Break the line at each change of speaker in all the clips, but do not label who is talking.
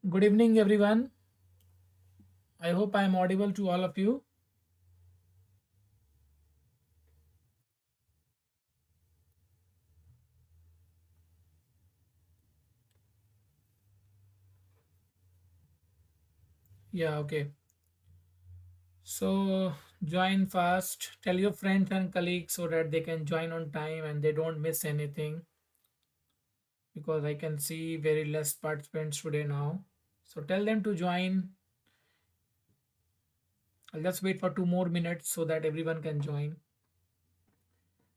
Good evening, everyone. I hope I am audible to all of you. Yeah, okay. So join fast. Tell your friends and colleagues so that they can join on time and they don't miss anything because I can see very less participants today now. So tell them to join. I'll just wait for 2 more minutes so that everyone can join.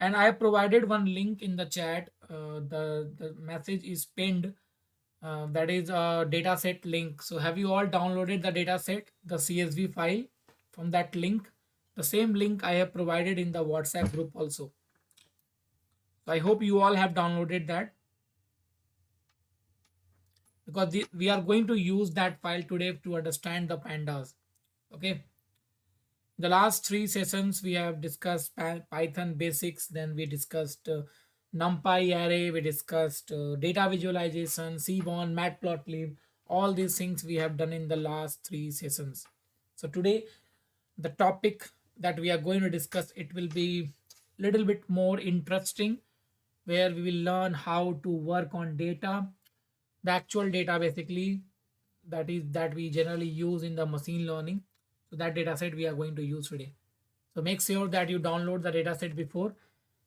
And I have provided one link in the chat. The message is pinned. That is a dataset link. So have you all downloaded the dataset, the CSV file from that link? The same link I have provided in the WhatsApp group also. So I hope you all have downloaded that because we are going to use that file today to understand the pandas. Okay. The last three sessions we have discussed Python basics, then we discussed NumPy array, we discussed data visualization, Seaborn, Matplotlib, all these things we have done in the last three sessions. So today the topic that we are going to discuss, it will be little bit more interesting, where we will learn how to work on data, the actual data basically, that we generally use in the machine learning. So that data set we are going to use today. So make sure that you download the dataset before.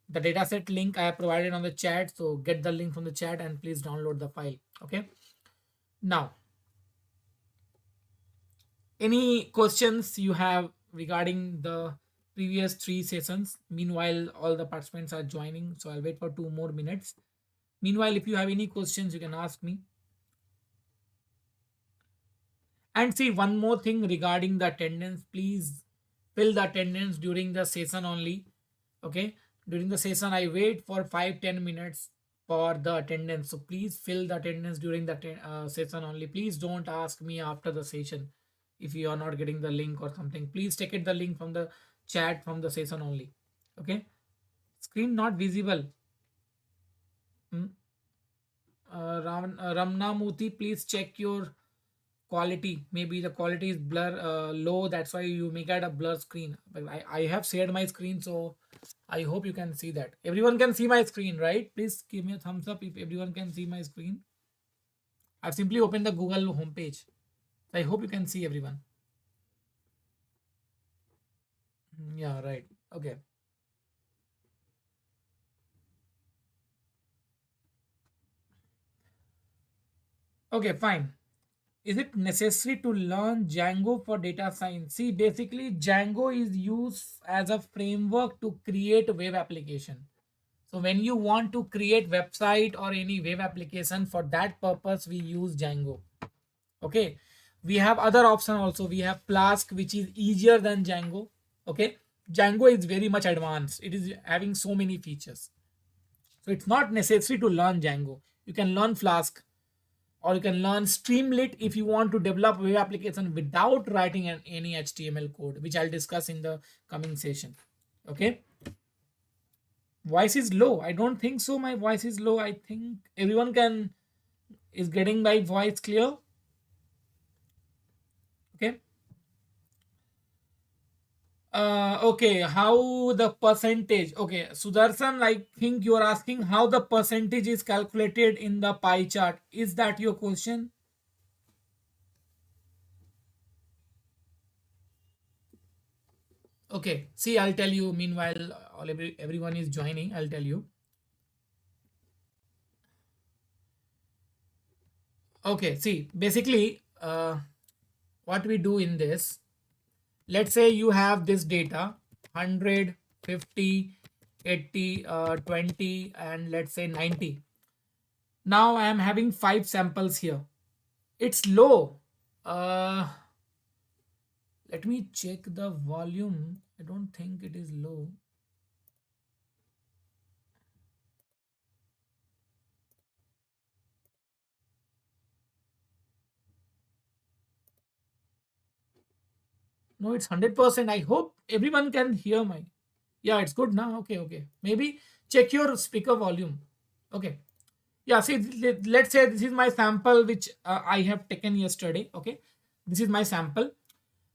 The dataset link I have provided on the chat. So get the link from the chat and please download the file. Okay. Now, any questions you have regarding the previous three sessions? Meanwhile, all the participants are joining. So I'll wait for 2 more minutes. Meanwhile, if you have any questions, you can ask me. And see, one more thing regarding the attendance, please fill the attendance during the session only. Okay, during the session I wait for 5-10 minutes for the attendance, so please fill the attendance during the session only. Please don't ask me after the session if you are not getting the link or something. Please take it the link from the chat from the session only. Okay, screen not visible. Hmm? Ramna Muti, please check your quality. Maybe the quality is blur low, that's why you may get a blur screen. But I have shared my screen, so I hope you can see that. Everyone can see my screen, right? Please give me a thumbs up if everyone can see my screen. I've simply opened the Google homepage. I hope you can see everyone. Yeah, right. Okay. Okay, fine. Is it necessary to learn Django for data science? See, basically, Django is used as a framework to create web application. So when you want to create website or any web application, for that purpose we use Django. Okay, we have other option also. We have Flask, which is easier than Django. Okay, Django is very much advanced. It is having so many features. So it's not necessary to learn Django. You can learn Flask, or you can learn Streamlit if you want to develop web application without writing any HTML code, which I'll discuss in the coming session. Okay. Voice is low. I don't think so. My voice is low. I think everyone can is getting my voice clear. Okay. Okay, how the percentage? Okay, Sudarshan, I think you are asking how the percentage is calculated in the pie chart. Is that your question? Okay, see, I'll tell you. Meanwhile, everyone is joining. I'll tell you. Okay, see, basically, what we do in this, let's say you have this data 100, 50, 80, 20, and let's say 90. Now I am having 5 samples here. It's low. Uh, Let me check the volume. I don't think it is low. No, it's 100%. I hope everyone can hear my. Yeah, it's good now. Okay, okay. Maybe check your speaker volume. Okay. Yeah, see, let's say this is my sample which I have taken yesterday. Okay, this is my sample.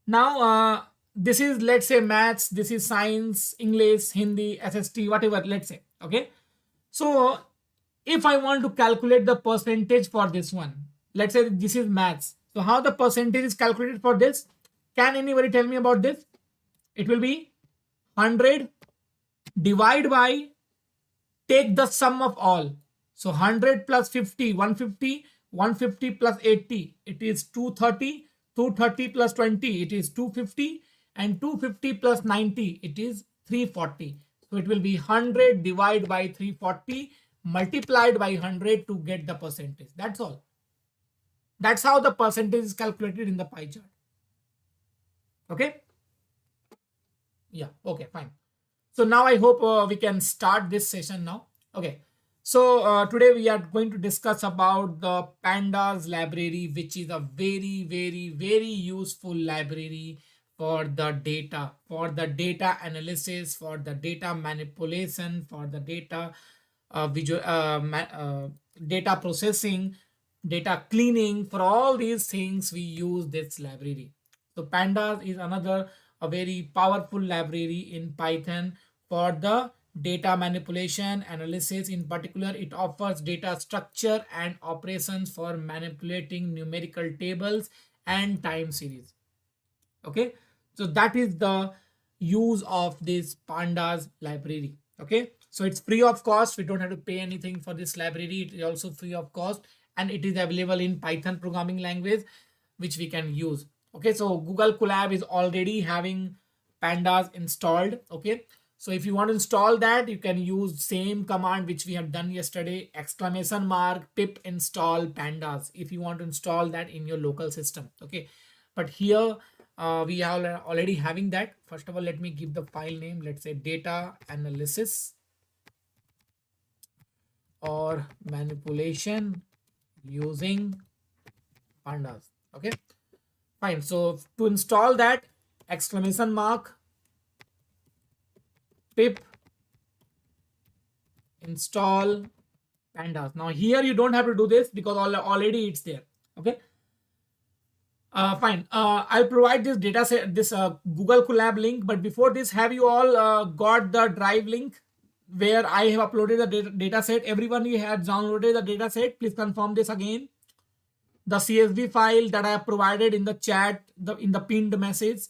Now this is, let's say, maths, this is science, English, Hindi, SST, whatever, let's say. Okay, so if I want to calculate the percentage for this one, let's say this is maths, so how the percentage is calculated for this? Can anybody tell me about this? It will be 100 divide by, take the sum of all. So 100 plus 50, 150, 150 plus 80, it is 230, 230 plus 20, it is 250, and 250 plus 90, it is 340. So it will be 100 divided by 340 multiplied by 100 to get the percentage. That's all. That's how the percentage is calculated in the pie chart. Okay. Yeah. Okay, fine. So now I hope we can start this session now. Okay. So today we are going to discuss about the Pandas library, which is a very, very, very useful library for the data analysis, for the data manipulation, for the data data processing, data cleaning. For all these things, we use this library. So Pandas is another a very powerful library in Python for the data manipulation analysis. In particular, it offers data structure and operations for manipulating numerical tables and time series. Okay, so that is the use of this Pandas library. Okay, so it's free of cost. We don't have to pay anything for this library. It is also free of cost, and it is available in Python programming language, which we can use. Okay, so Google Colab is already having Pandas installed. Okay, so if you want to install that, you can use same command which we have done yesterday, exclamation mark pip install pandas, if you want to install that in your local system. Okay, but here we are already having that. First of all, let me give the file name. Let's say data analysis or manipulation using pandas. Okay, fine. So to install that, exclamation mark pip install pandas. Now here you don't have to do this because already it's there. Okay, fine. I'll provide this data set, this Google Colab link. But before this, have you all got the drive link where I have uploaded the data set? Everyone who has downloaded the data set, please confirm this again. The CSV file that I have provided in the chat, in the pinned message.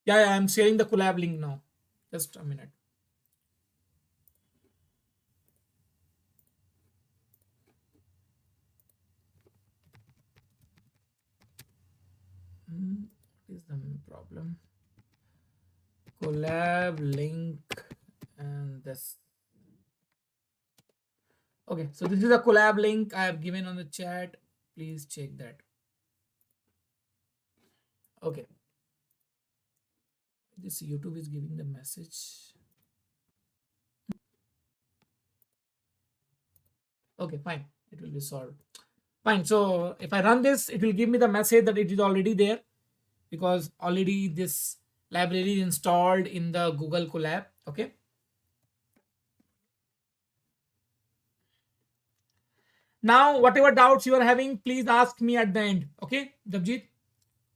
Yeah, I'm sharing the Colab link now. Just a minute. What is the problem? Colab link and this. Okay, so this is a Colab link I have given on the chat. Please check that. Okay. This YouTube is giving the message. Okay, fine. It will be solved. Fine. So if I run this, it will give me the message that it is already there because already this library is installed in the Google Colab. Okay. Now, whatever doubts you are having, please ask me at the end. Okay, Javjit?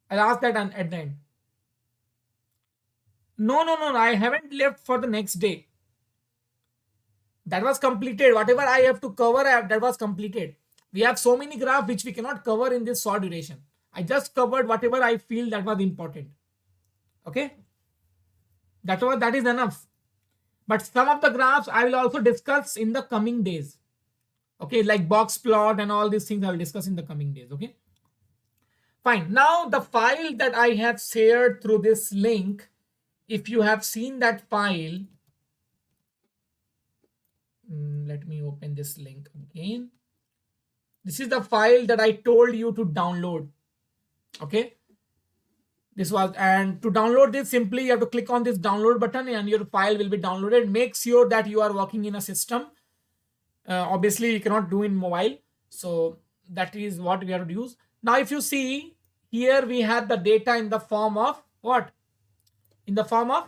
I'll ask that at the end. No. I haven't left for the next day. That was completed. Whatever I have to cover, that was completed. We have so many graphs which we cannot cover in this short duration. I just covered whatever I feel that was important. Okay, that is enough. But some of the graphs I will also discuss in the coming days. Okay, like box plot and all these things I will discuss in the coming days. Okay, fine. Now the file that I have shared through this link, if you have seen that file, let me open this link again. This is the file that I told you to download. Okay, this was, and to download this, simply you have to click on this download button and your file will be downloaded. Make sure that you are working in a system. Obviously you cannot do in mobile, so that is what we have to use. Now if you see here, we have the data in the form of what? In the form of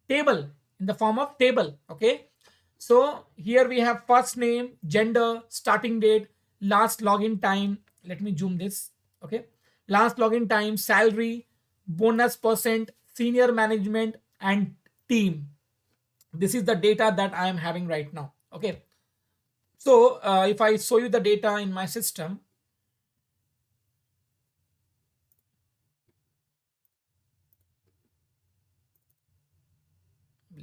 table. in the form of table. Okay, so here we have first name, gender, starting date, last login time. Let me zoom this. Okay, last login time, salary, bonus percent, senior management, and team. This is the data that I am having right now. Okay, so if I show you the data in my system,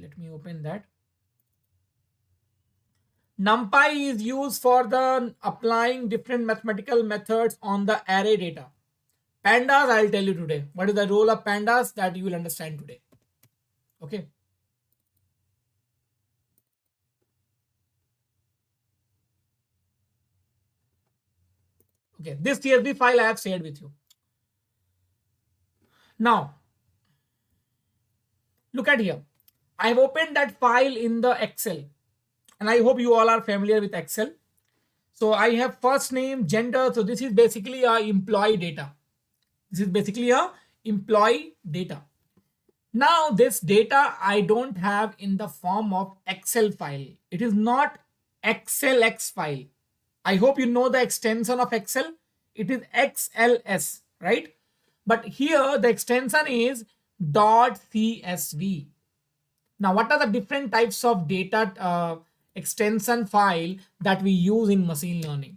let me open that. NumPy is used for the applying different mathematical methods on the array data. Pandas, I'll tell you today. What is the role of pandas, that you will understand today. Okay. Okay. This CSV file I have shared with you. Now, look at here. I have opened that file in the Excel, and I hope you all are familiar with Excel. So I have first name, gender. So this is basically a employee data. This is basically a employee data. Now this data I don't have in the form of Excel file. It is not XLX file. I hope you know the extension of Excel. It is XLS, right? But here the extension is .csv. Now, what are the different types of data extension file that we use in machine learning?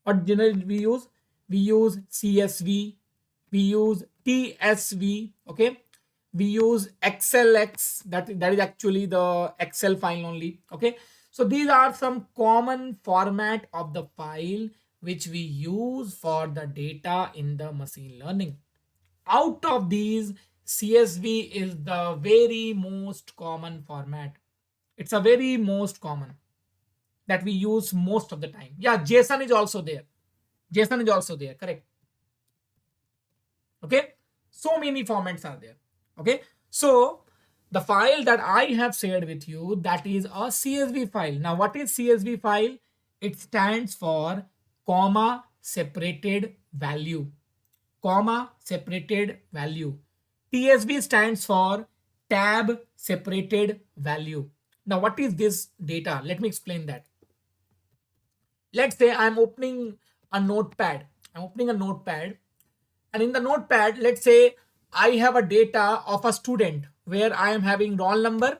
What generally we use? We use CSV, we use TSV, okay? We use XLX, that is actually the Excel file only, okay? So these are some common format of the file which we use for the data in the machine learning. Out of these, CSV is the very most common format. It's a very most common that we use most of the time. Yeah, JSON is also there. JSON is also there, correct? Okay, so many formats are there. Okay, so the file that I have shared with you, that is a CSV file. Now, what is CSV file? It stands for comma separated value. Comma separated value. TSV stands for tab separated value. Now, what is this data? Let me explain that. Let's say I'm opening a notepad. I'm opening a notepad, and in the notepad, let's say I have a data of a student where I am having roll number,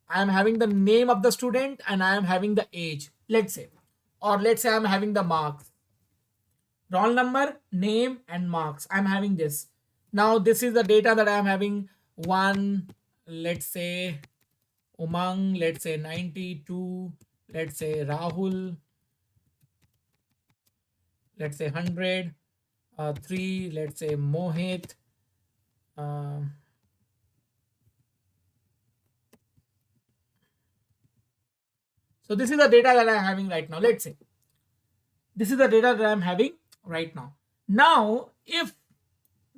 I am having the name of the student, and I am having the age, let's say. Or let's say I'm having the marks. Roll number, name, and marks. I'm having this. Now, this is the data that I'm having. One, let's say Umang, let's say 92, let's say Rahul, let's say 100, 3, let's say Mohit, so this is the data that I'm having right now. Let's say this is the data that I'm having right now. Now, if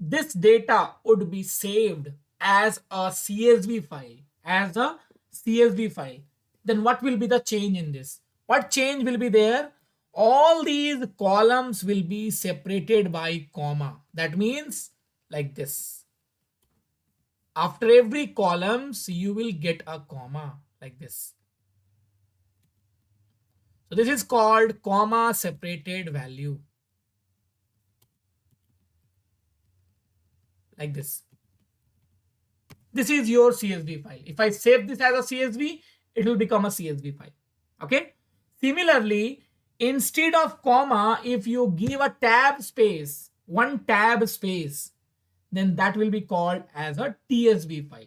this data would be saved as a CSV file, then what will be the change in this? What change will be there? All these columns will be separated by comma. That means like this. After every columns, you will get a comma like this. So this is called comma separated value. Like this. This is your CSV file. If I save this as a CSV, it will become a CSV file. Okay. Similarly, instead of comma, if you give a tab space, one tab space, then that will be called as a TSV file.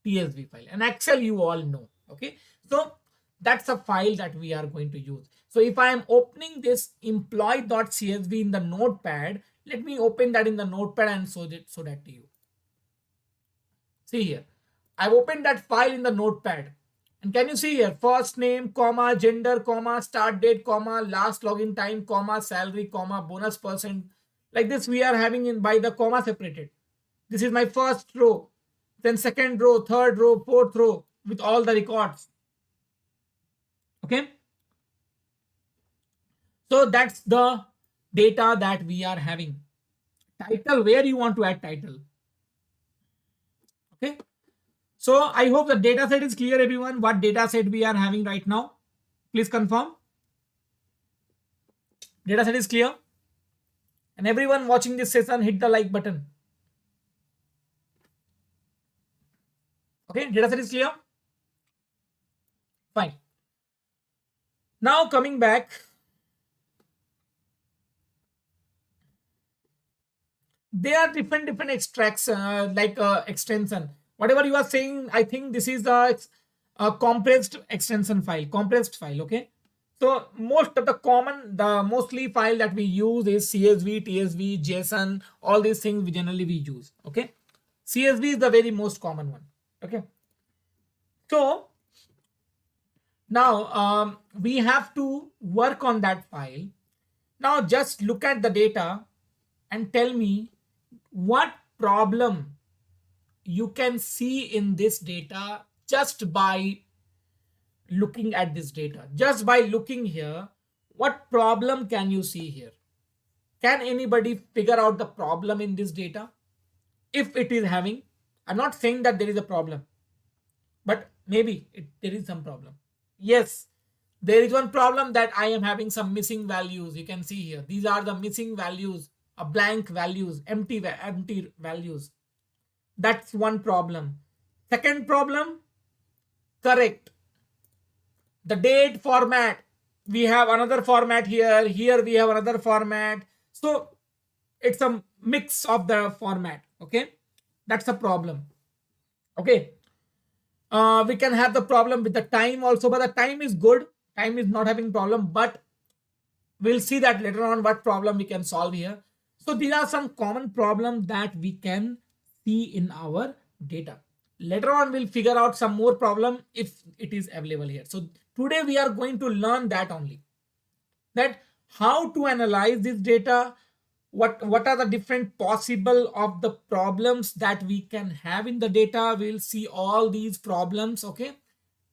TSV file. And Excel, you all know. Okay. So that's a file that we are going to use. So if I am opening this employee.csv in the notepad, let me open that in the notepad and show that to you. See here, I've opened that file in the notepad. And can you see here, first name, comma, gender, comma, start date, comma, last login time, comma, salary, comma, bonus percent. Like this we are having in by the comma separated. This is my first row, then second row, third row, fourth row with all the records. Okay. So that's the data that we are having. Title, where you want to add title. Okay. So I hope the data set is clear, everyone. What data set we are having right now, please confirm. Data set is clear, and everyone watching this session, hit the like button. Okay, data set is clear. Fine. Now coming back, there are different extracts, extension. Whatever you are saying, I think this is a compressed extension file, compressed file. Okay, so most of the mostly file that we use is CSV, TSV, JSON. All these things we generally we use. Okay, CSV is the very most common one. Okay, so now we have to work on that file. Now just look at the data and tell me what problem you can see in this data just by looking at this data. Just by looking here, what problem can you see here? Can anybody figure out the problem in this data? If it is having, I'm not saying that there is a problem, but maybe there is some problem. Yes, there is one problem that I am having some missing values. You can see here. These are the missing values, blank values, empty values. That's one problem. Second problem, correct. The date format. We have another format here. Here we have another format. So it's a mix of the format. Okay. That's a problem. Okay. We can have the problem with the time also, but the time is good. Time is not having problem, but we'll see that later on what problem we can solve here. So these are some common problems that we can see in our data. Later on, we'll figure out some more problem if it is available here. So today we are going to learn that only. That how to analyze this data, what are the different possible of the problems that we can have in the data. We'll see all these problems, okay?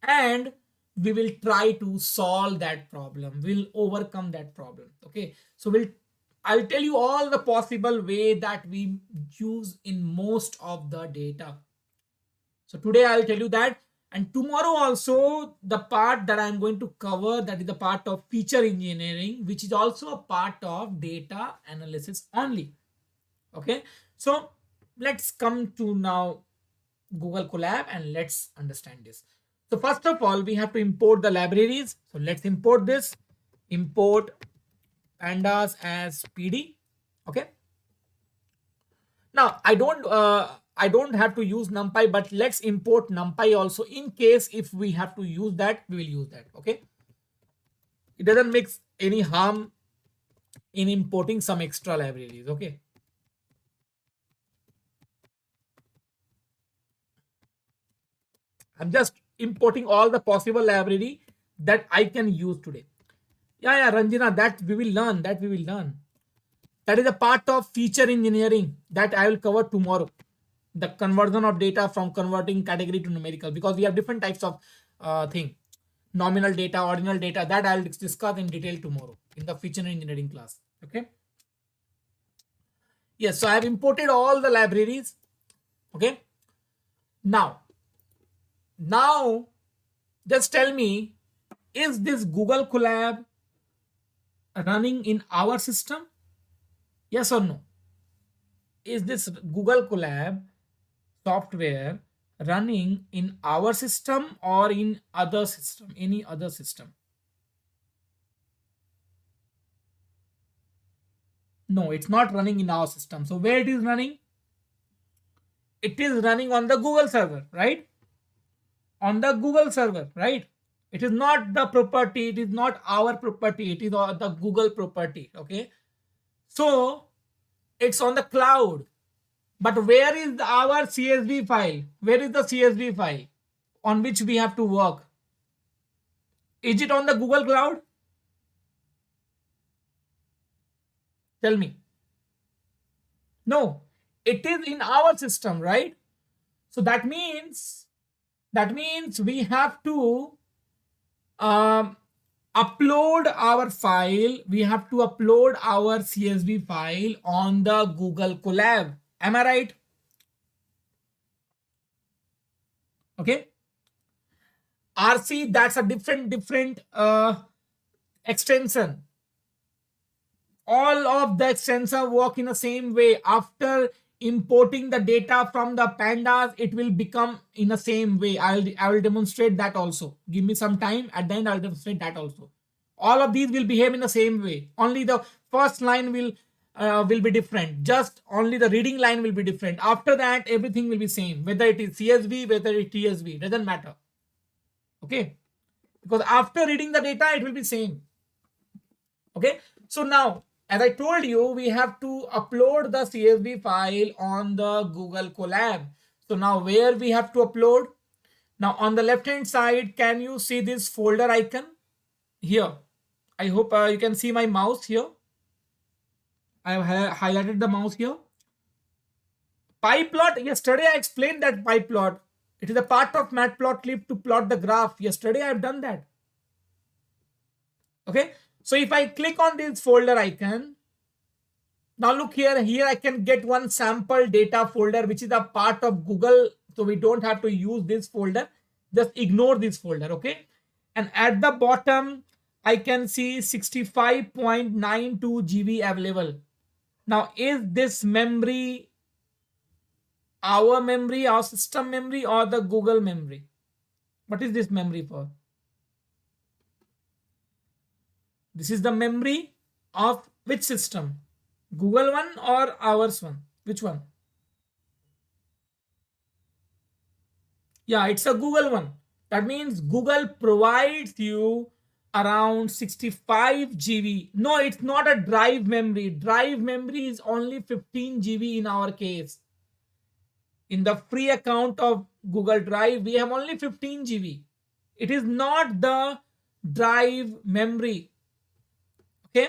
And we will try to solve that problem. We'll overcome that problem, okay? So I'll tell you all the possible way that we use in most of the data. So today I'll tell you that, and tomorrow also the part that I'm going to cover, that is the part of feature engineering, which is also a part of data analysis only. Okay, so let's come to now Google Colab and let's understand this. So first of all, we have to import the libraries. So let's import this. Import pandas as PD. Okay. Now I don't have to use NumPy, but let's import NumPy also in case if we have to use that, we will use that. Okay. It doesn't make any harm in importing some extra libraries. Okay. I'm just importing all the possible library that I can use today. Yeah, Ranjana, that we will learn. That is a part of feature engineering that I will cover tomorrow. The conversion of data from converting category to numerical, because we have different types of thing. Nominal data, ordinal data, that I'll discuss in detail tomorrow in the feature engineering class. Okay. Yes, so I have imported all the libraries. Okay. Now, just tell me, is this Google Colab running in our system? Yes or no? Is this Google Colab software running in our system or in other system, any other system? No, it's not running in our system. So where it is running? It is running on the Google server, right? On the Google server, right? It is not the property, it is not our property, it is the Google property. Okay, so it's on the cloud. But where is our CSV file? Where is the CSV file on which we have to work? Is it on the Google Cloud? Tell me. No, it is in our system, right? So that means we have to upload our file. We have to upload our CSV file on the Google Colab. Am I right? Okay. RC, that's a different extension. All of the extensor work in the same way. After importing the data from the pandas, it will become in the same way. I will demonstrate that also. Give me some time. At the end, I'll demonstrate that also. All of these will behave in the same way. Only the first line will be different. Just only the reading line will be different. After that, everything will be same. Whether it is CSV, whether it is TSV, doesn't matter. Okay, because after reading the data, it will be same. Okay, so now, as I told you, we have to upload the CSV file on the Google Colab. So now where we have to upload? Now on the left hand side, can you see this folder icon here? I hope you can see my mouse here. I have highlighted the mouse here. Pie plot, yesterday I explained that pie plot. It is a part of matplotlib to plot the graph. Yesterday I have done that. Okay, so if I click on this folder icon, now look here, I can get one sample data folder, which is a part of Google. So we don't have to use this folder. Just ignore this folder, okay? And at the bottom, I can see 65.92 GB available. Now, is this memory our system memory, or the Google memory? What is this memory for? This is the memory of which system? Google one or ours one? Which one? Yeah, it's a Google one. That means Google provides you around 65 GB. No, it's not a drive memory. Drive memory is only 15 GB in our case. In the free account of Google Drive, we have only 15 GB. It is not the drive memory. Okay,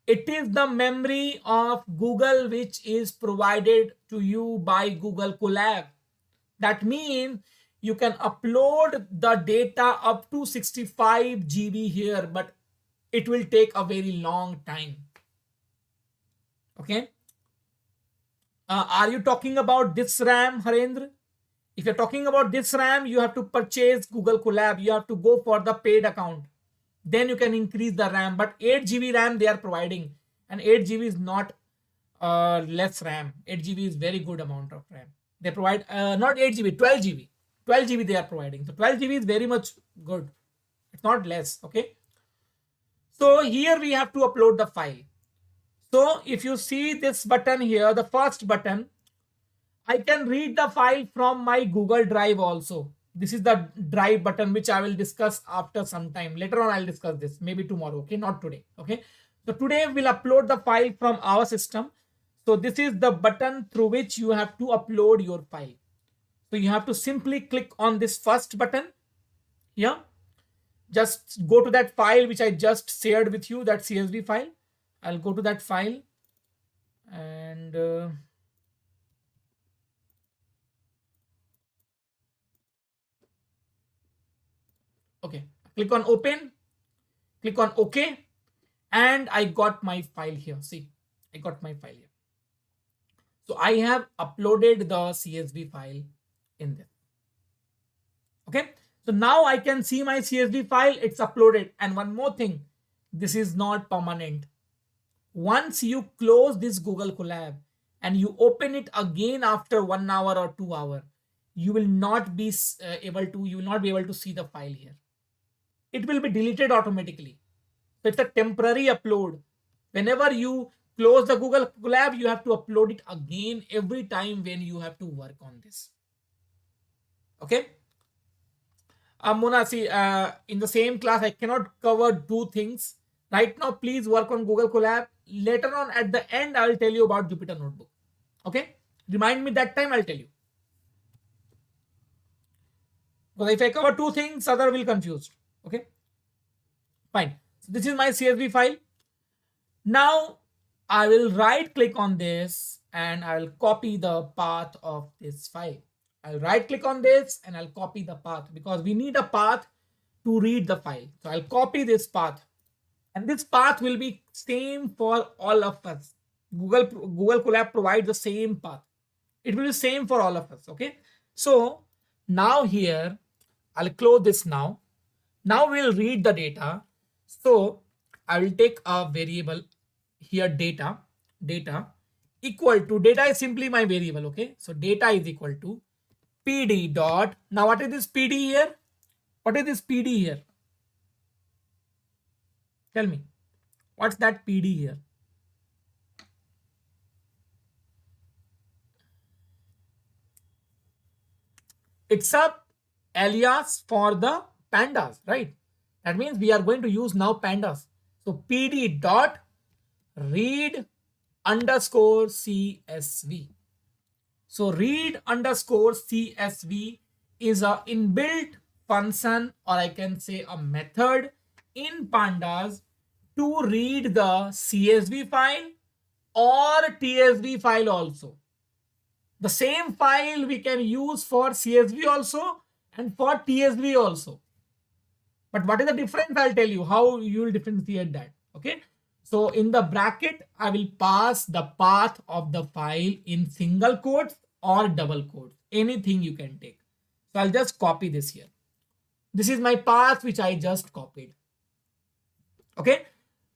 it is the memory of Google which is provided to you by Google Colab. That means you can upload the data up to 65 GB here, but it will take a very long time. Okay, are you talking about this RAM, Harendra? If you're talking about this RAM, you have to purchase Google Colab. You have to go for the paid account. Then you can increase the RAM. But 8 GB RAM they are providing. And 8 GB is not less RAM. 8 GB is very good amount of RAM. They provide not 8 GB, 12 GB. 12 GB they are providing. So 12 GB is very much good. It's not less. Okay. So here we have to upload the file. So if you see this button here, the first button, I can read the file from my Google Drive also. This is the drive button, which I will discuss after some time. Later on, I'll discuss this, maybe tomorrow. Okay, not today. Okay, so today we'll upload the file from our system. So this is the button through which you have to upload your file. So you have to simply click on this first button here. Just go to that file which I just shared with you, that CSV file. I'll go to that file and okay, click on open, click on OK, and I got my file here. See, I got my file here. So I have uploaded the CSV file in there. Okay, so now I can see my CSV file, it's uploaded. And one more thing, this is not permanent. Once you close this Google Colab and you open it again after 1 hour or 2 hours, you will not be able to see the file here. It will be deleted automatically. So it's a temporary upload. Whenever you close the Google Colab, you have to upload it again every time when you have to work on this. Okay. Mona, see, in the same class, I cannot cover 2 things. Right now, please work on Google Colab. Later on, at the end, I'll tell you about Jupyter Notebook. Okay. Remind me that time, I'll tell you. Because if I cover 2 things, other will confuse. Okay. Fine. So this is my CSV file. Now, I will right click on this and I will copy the path of this file. I'll right click on this and I'll copy the path because we need a path to read the file. So I'll copy this path, and this path will be same for all of us. Google Colab provides the same path. It will be same for all of us. Okay. So Now here, I'll close this now. Now we'll read the data. So I will take a variable here, data equal to, data is simply my variable. Okay, so data is equal to pd dot. Now what is this pd here? What is this pd here? Tell me, what's that pd here? It's a alias for the pandas, right? That means we are going to use now pandas. So pd dot read underscore csv. So read underscore csv is a inbuilt function, or I can say a method in pandas to read the csv file or tsv file also. The same file we can use for csv also and for tsv also. But what is the difference? I'll tell you how you will differentiate that. Okay. So in the bracket, I will pass the path of the file in single quotes or double quotes. Anything you can take. So I'll just copy this here. This is my path which I just copied. Okay.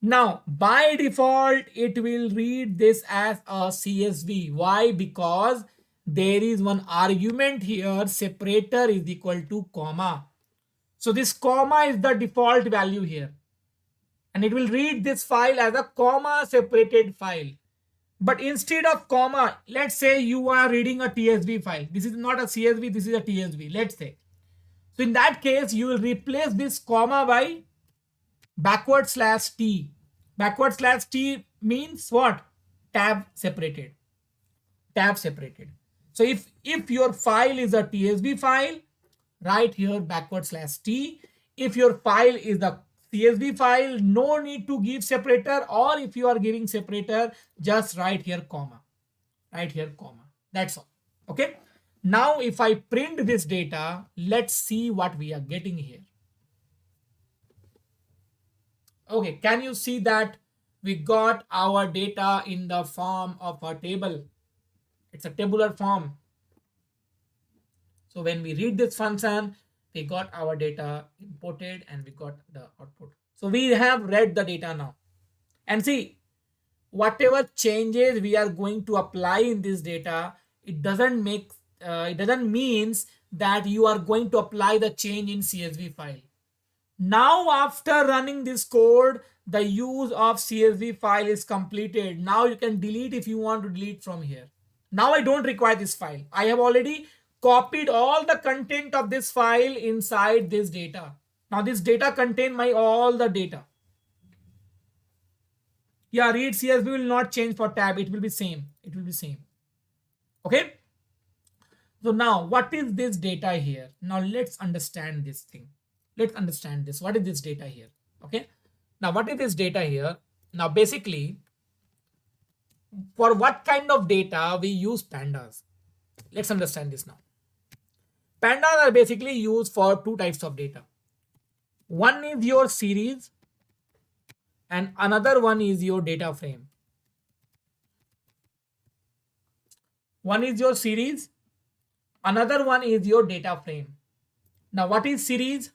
Now by default, it will read this as a CSV. Why? Because there is one argument here, separator is equal to comma. So this comma is the default value here. And it will read this file as a comma separated file. But instead of comma, let's say you are reading a TSV file. This is not a CSV, this is a TSV, let's say. So in that case, you will replace this comma by backward slash T. Backward slash T means what? Tab separated. Tab separated. So if your file is a TSV file, write here backward slash T. If your file is the CSV file, no need to give separator, or if you are giving separator, just write here comma. Write here comma. That's all. Okay. Now if I print this data, let's see what we are getting here. Okay, can you see that we got our data in the form of a table? It's a tabular form. So when we read this function, we got our data imported and we got the output. So we have read the data now. And see, whatever changes we are going to apply in this data, it doesn't means that you are going to apply the change in CSV file. Now after running this code, the use of CSV file is completed. Now you can delete if you want to delete from here. Now I don't require this file. I have already copied all the content of this file inside this data. Now this data contain my all the data. Yeah, read CSV will not change for tab. It will be same. It will be same. Okay. So now what is this data here? Now let's understand this thing. Let's understand this. What is this data here? Okay. Now what is this data here? Now basically, for what kind of data we use pandas? Let's understand this now. Pandas are basically used for two types of data. One is your series and another one is your data frame. One is your series, another one is your data frame. Now what is series?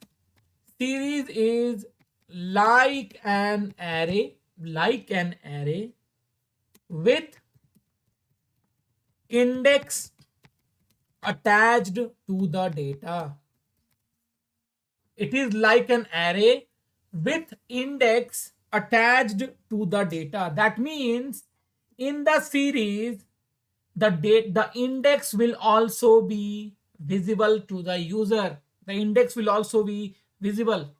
Series is like an array with index attached to the data. It is like an array with index attached to the data. That means in the series, the index will also be visible to the user. The index will also be visible.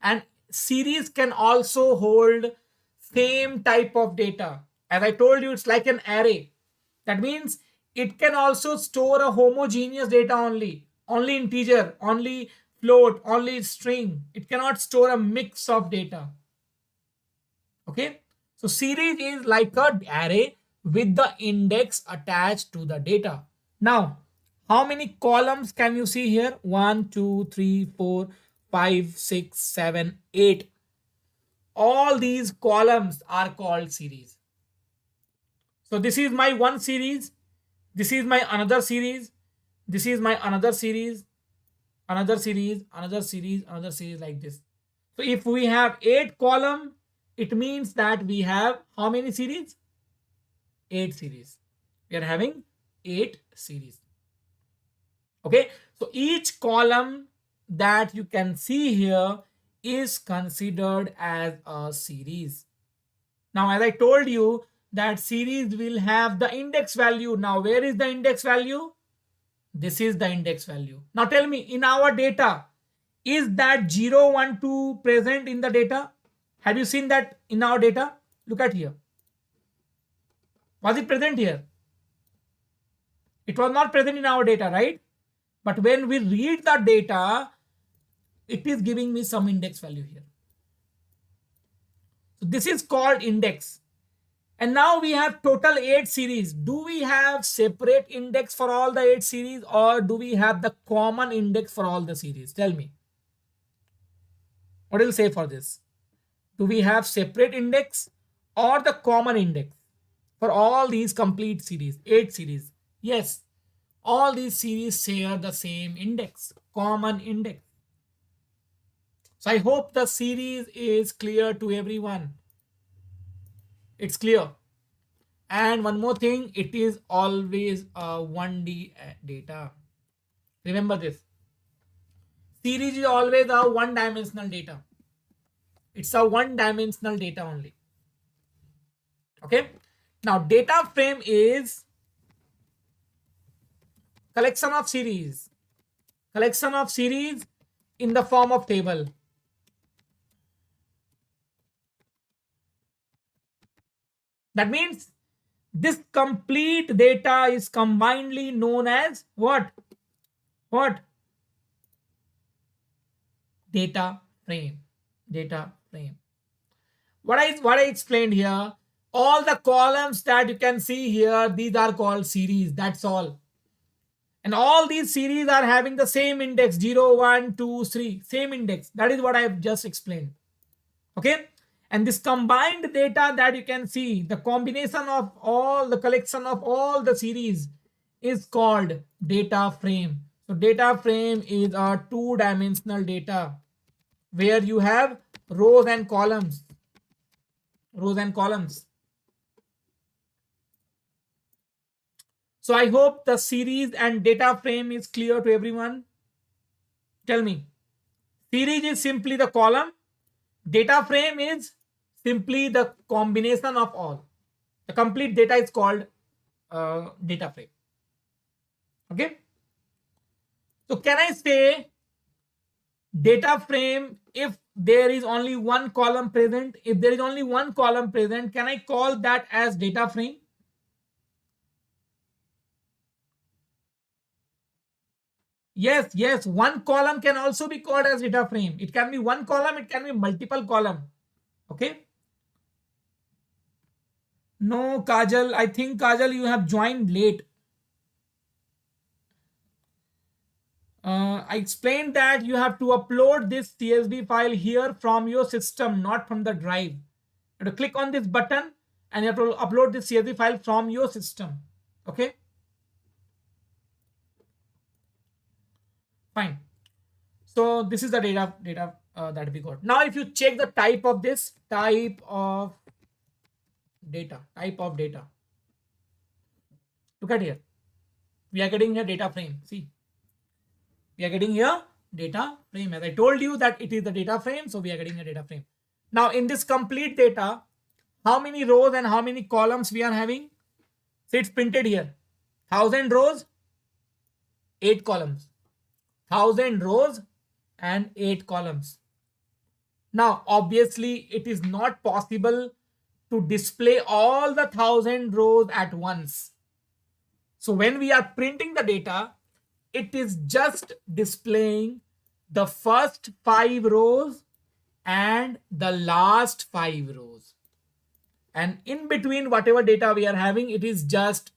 And series can also hold same type of data. As I told you, it's like an array. That means it can also store a homogeneous data only integer, only float, only string. It cannot store a mix of data. Okay. So series is like an array with the index attached to the data. Now, how many columns can you see here? 1, 2, 3, 4, 5, 6, 7, 8. All these columns are called series. So this is my one series. This is my another series. This is my another series, another series, another series, another series, like this. So if we have 8 column, it means that we have how many series? 8 series. We are having 8 series. Okay, so each column that you can see here is considered as a series. Now, as I told you, that series will have the index value. Now, where is the index value? This is the index value. Now, tell me, in our data, is that 0, 1, 2 present in the data? Have you seen that in our data? Look at here. Was it present here? It was not present in our data, right? But when we read the data, it is giving me some index value here. So this is called index. And now we have total 8 series. Do we have separate index for all the 8 series, or do we have the common index for all the series? Tell me. What will you say for this? Do we have separate index or the common index for all these complete series, 8 series? Yes, all these series share the same index, common index. So I hope the series is clear to everyone. It's clear. And one more thing, it is always a 1D data. Remember this. Series is always a one-dimensional data. It's a one-dimensional data only. Okay. Now, data frame is collection of series. Collection of series in the form of table. That means this complete data is combinedly known as what? What? Data frame. Data frame. What I explained here, all the columns that you can see here, these are called series. That's all. And all these series are having the same index, 0, 1, 2, 3, same index. That is what I have just explained. Okay. And this combined data that you can see, the combination of all the collection of all the series is called data frame. So data frame is a two-dimensional data where you have rows and columns. Rows and columns. So I hope the series and data frame is clear to everyone. Tell me. Series is simply the column. Data frame is simply the combination of all. The complete data is called data frame. Okay. So can I say data frame if there is only one column present? If there is only one column present, can I call that as data frame? Yes, one column can also be called as data frame. It can be one column, it can be multiple column. Okay. No, Kajal, I think Kajal, you have joined late. I explained that you have to upload this CSV file here from your system, not from the drive. You have to click on this button and you have to upload this CSV file from your system. Okay. Fine. So this is the data that we got. Now, if you check the type of this, type of data, look at here. We are getting a data frame. See, we are getting here data frame. As I told you that it is the data frame, so we are getting a data frame. Now, in this complete data, how many rows and how many columns we are having? So it's printed here. 1000 rows, 8 columns. 1000 rows and 8 columns. Now, obviously, it is not possible to display all the 1000 rows at once. So when we are printing the data, it is just displaying the first 5 rows and the last 5 rows. And in between whatever data we are having, it is just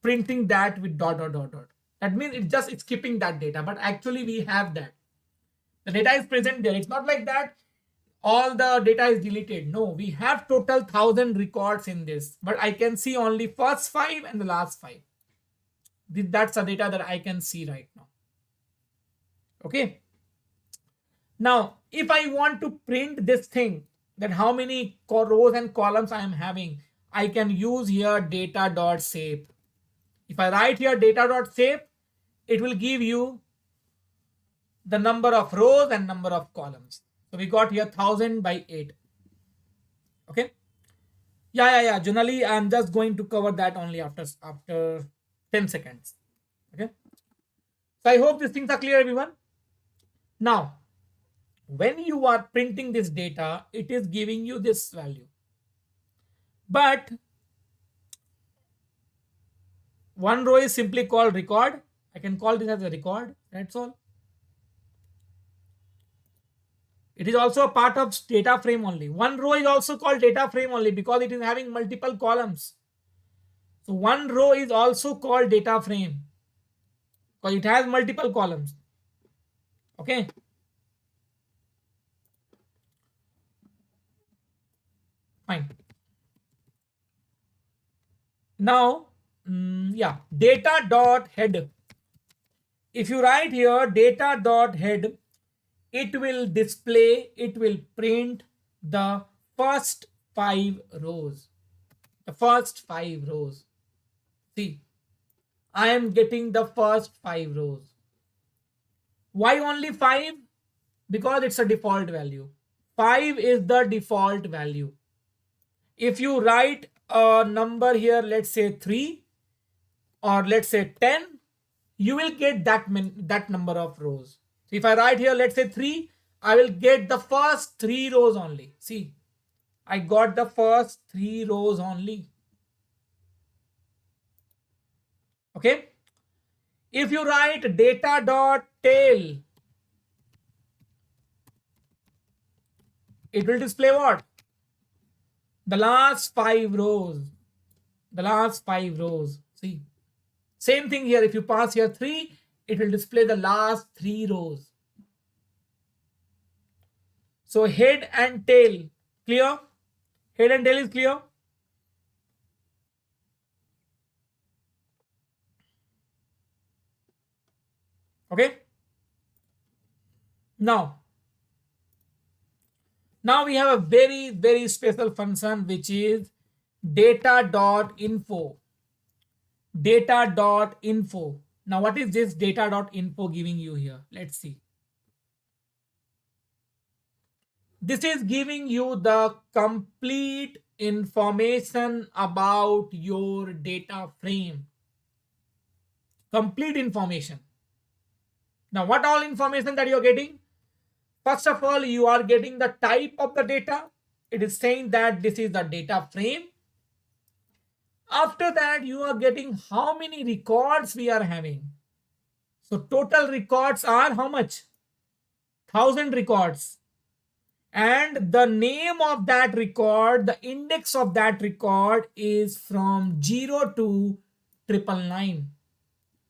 printing that with dot. That means it's skipping that data, but actually we have that. The data is present there. It's not like that all the data is deleted. No, we have total 1000 records in this, but I can see only first 5 and the last 5. That's the data that I can see right now. Okay. Now, if I want to print this thing, that how many rows and columns I am having, I can use here data.shape. If I write here data.shape, it will give you the number of rows and number of columns. So we got here 1000 by 8. Okay. Yeah. Generally, I'm just going to cover that only after 10 seconds. Okay. So I hope these things are clear, everyone. Now, when you are printing this data, it is giving you this value. But one row is simply called record. I can call this as a record. That's all. It is also a part of data frame only. One row is also called data frame only because it is having multiple columns. So one row is also called data frame because it has multiple columns. Okay. Fine. Now, yeah, data dot head. If you write here data dot head, it will display, it will print the first 5 rows. The first 5 rows. See, I am getting the first 5 rows. Why only 5? Because it's a default value. 5 is the default value. If you write a number here, let's say 3 or let's say 10, you will get that number of rows. So if I write here, let's say 3, I will get the first 3 rows only. See, I got the first 3 rows only. Okay. If you write data dot tail, it will display what? The last 5 rows. The last 5 rows. See, same thing here. If you pass here 3, it will display the last 3 rows. So head and tail, clear? Head and tail is clear? Okay. Now we have a very special function which is data.info. Data.info. Now what is this data.info giving you here? Let's see. This is giving you the complete information about your data frame. Complete information. Now what all information that you're getting? First of all, you are getting the type of the data. It is saying that this is the data frame. After that, you are getting how many records we are having. So total records are how much? 1000 records. And the name of that record, the index of that record is from 0 to 999.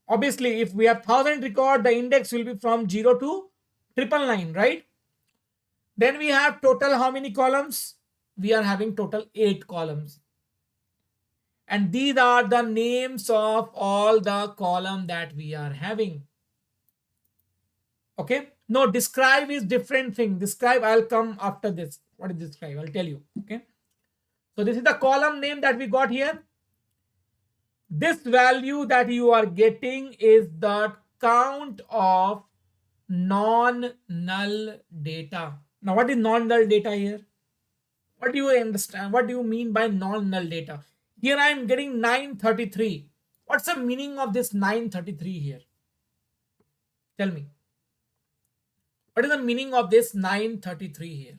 Obviously, if we have 1000 record, the index will be from 0 to 999, right? Then we have total how many columns? We are having total 8 columns. And these are the names of all the column that we are having. Okay. No, describe is different thing. Describe, I'll come after this. What is describe? I'll tell you. Okay. So this is the column name that we got here. This value that you are getting is the count of non-null data. Now, what is non-null data here? What do you understand? What do you mean by non-null data? Here I am getting 933. What's the meaning of this 933 here? Tell me. What is the meaning of this 933 here?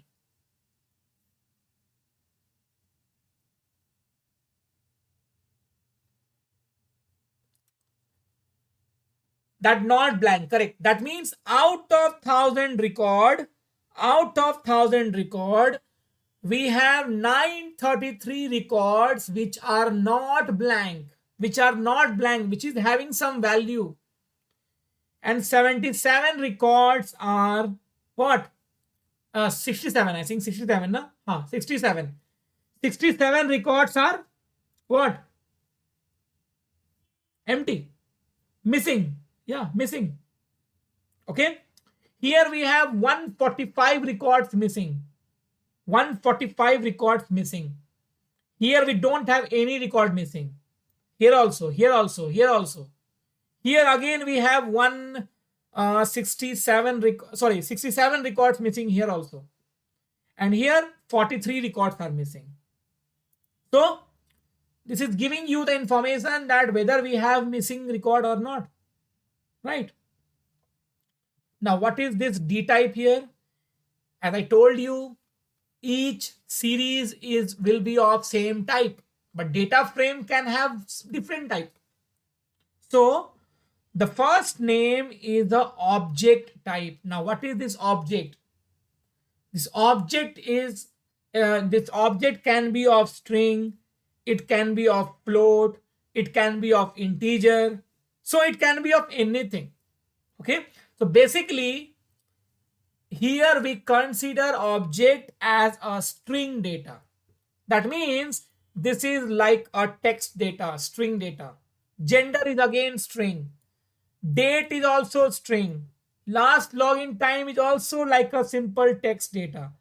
That not blank, correct. That means out of 1000 record, we have 933 records which are not blank, which is having some value. And 77 records are what? 67, I think 67, no? 67. 67 records are what? Empty. Missing. Yeah, missing. Okay. Here we have 145 records missing. 145 records missing. Here we don't have any record missing. Here also, here also, here also. Here again we have 67 records missing here also. And here 43 records are missing. So this is giving you the information that whether we have missing record or not. Right. Now what is this D type here? As I told you, each series will be of same type, but data frame can have different type. So the first name is the object type. Now what is this object? This object can be of string, it can be of float, it can be of integer, so it can be of anything. Okay, so basically here we consider object as a string data. That means this is like a text data, string data. Gender is again string. Date is also string. Last login time is also like a simple text data.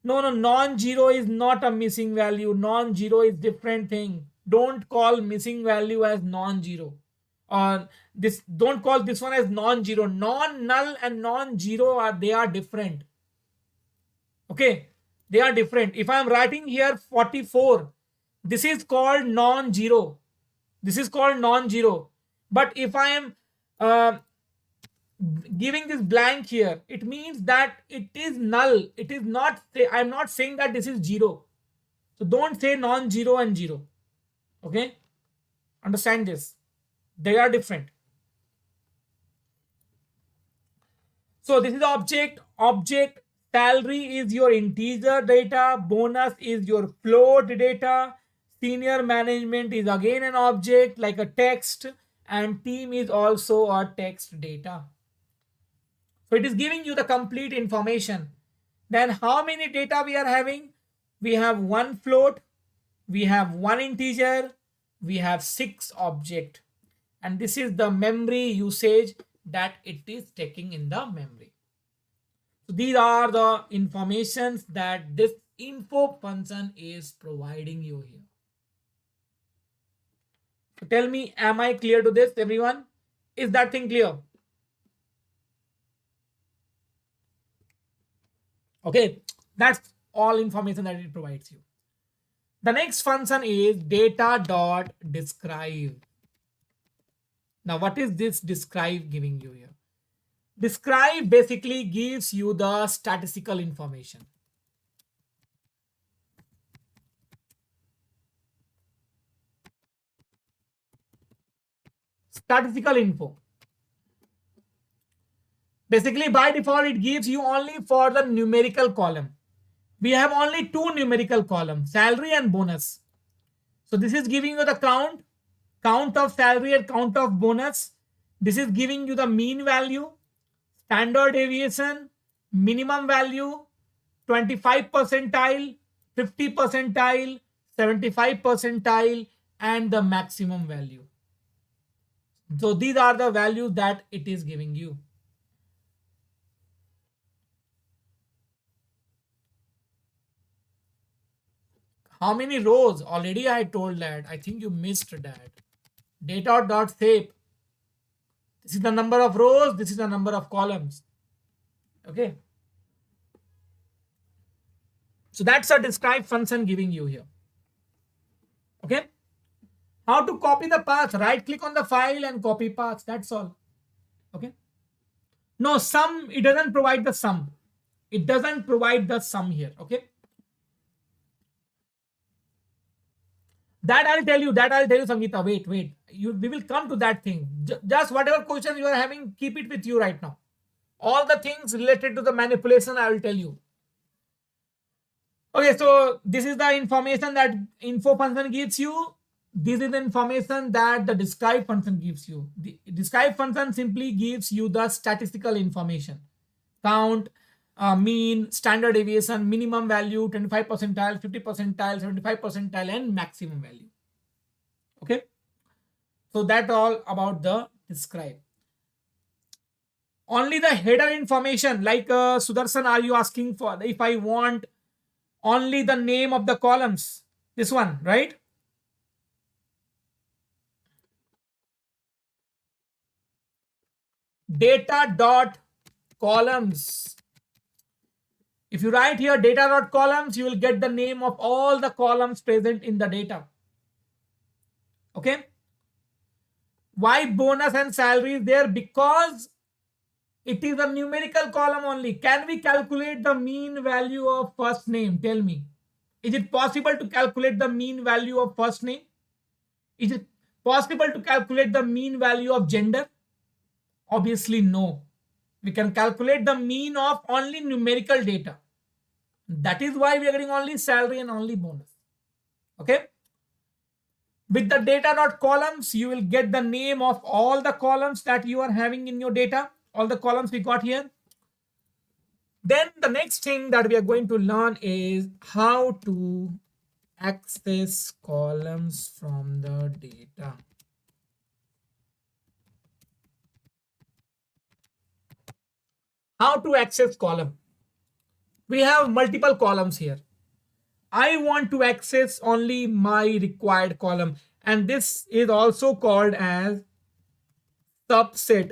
No, non-zero is not a missing value. Non-zero is different thing. Don't call missing value as non-zero. Or this, don't call this one as non-zero. Non-null and non-zero are different. Okay, they are different. If I am writing here 44, this is called non-zero. This is called non-zero. But if I am giving this blank here, it means that it is null. It is not, I'm not saying that this is zero. So don't say non-zero and zero. Okay, understand this. They are different. So this is object. Salary is your integer data. Bonus is your float data. Senior management is again an object like a text, and team is also a text data. So it is giving you the complete information. Then how many data we are having? We have one float, we have one integer, we have 6 object, and this is the memory usage that it is taking in the memory. So these are the informations that this info function is providing you here. So tell me, am I clear to this, everyone? Is that thing clear? Okay, that's all information that it provides you. The next function is data.describe. Now what is this describe giving you here? Describe basically gives you the statistical information. Statistical info. Basically by default it gives you only for the numerical column. We have only 2 numerical columns, salary and bonus. So this is giving you the count of salary and count of bonus. This is giving you the mean value, standard deviation, minimum value, 25 percentile, 50 percentile, 75 percentile, and the maximum value. So these are the values that it is giving you. How many rows? Already I told that. I think you missed that. Data.shape. This is the number of rows. This is the number of columns. Okay. So that's a describe function giving you here. Okay. How to copy the path? Right click on the file and copy path. That's all. Okay. No, sum, it doesn't provide the sum. It doesn't provide the sum here. Okay. That I'll tell you, Sangeeta. Wait. We will come to that thing. Just whatever question you are having, keep it with you right now. All the things related to the manipulation, I will tell you. Okay, so this is the information that info function gives you. This is the information that the describe function gives you. The describe function simply gives you the statistical information. Count, mean, standard deviation, minimum value, 25 percentile, 50 percentile, 75 percentile, and maximum value. Okay. So that's all about the describe. Only the header information, like Sudarshan, are you asking for if I want only the name of the columns? This one, right? Data dot columns. If you write here data dot columns, you will get the name of all the columns present in the data. Okay. Why bonus and salary is there? Because it is a numerical column only. Can we calculate the mean value of first name? Tell me. Is it possible to calculate the mean value of first name? Is it possible to calculate the mean value of gender? Obviously, no. We can calculate the mean of only numerical data. That is why we are getting only salary and only bonus. Okay. With the data dot columns, you will get the name of all the columns that you are having in your data. All the columns we got here. Then the next thing that we are going to learn is how to access columns from the data. How to access column? We have multiple columns here. I want to access only my required column, and this is also called as subset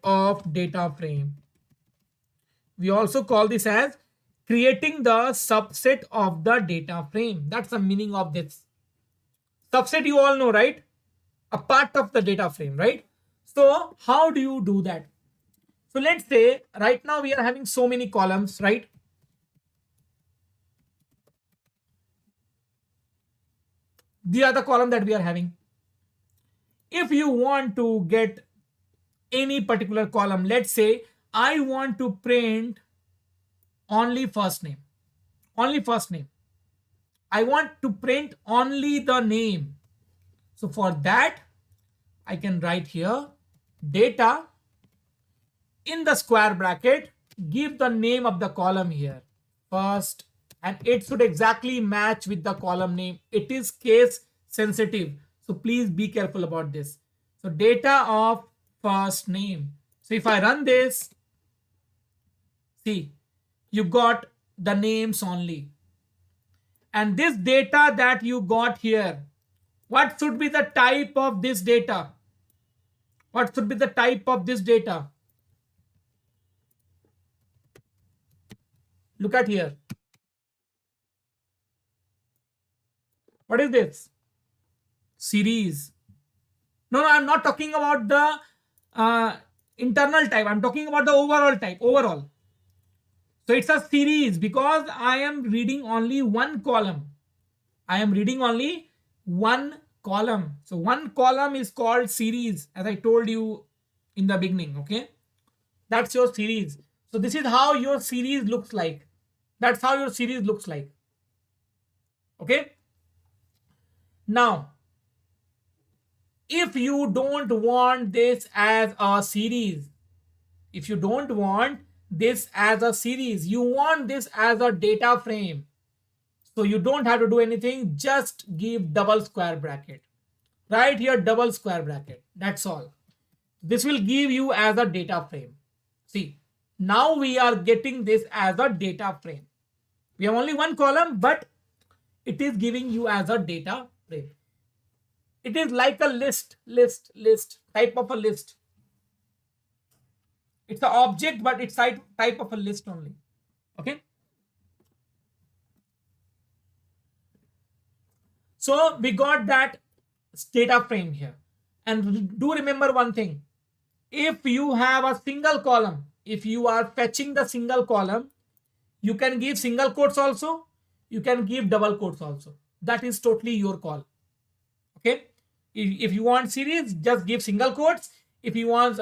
of data frame. We also call this as creating the subset of the data frame. That's the meaning of this. Subset you all know, right? A part of the data frame, right? So how do you do that? So let's say right now we are having so many columns, right? The other column that we are having. If you want to get any particular column, let's say I want to print only first name. Only first name. I want to print only the name. So for that, I can write here data in the square bracket, give the name of the column here first, and it should exactly match with the column name. It is case sensitive, so please be careful about this. So data of first name. So if I run this, see, you got the names only. And this data that you got here, what should be the type of this data? What should be the type of this data? Look at here. What is this? Series. No, I'm not talking about the internal type. I'm talking about the overall type. Overall. So it's a series because I am reading only one column. I am reading only one column. So one column is called series, as I told you in the beginning. Okay. That's your series. So this is how your series looks like. That's how your series looks like. Okay. Now, if you don't want this as a series, if you don't want this as a series, you want this as a data frame. So you don't have to do anything. Just give double square bracket. Right here, double square bracket. That's all. This will give you as a data frame. See, now we are getting this as a data frame. We have only one column, but it is giving you as a data frame. It is like a list, type of a list. It's an object, but it's type of a list only. Okay. So we got that data frame here. And do remember one thing. If you have a single column, if you are fetching the single column, you can give single quotes also. You can give double quotes also. That is totally your call. Okay. If you want series, just give single quotes. If you want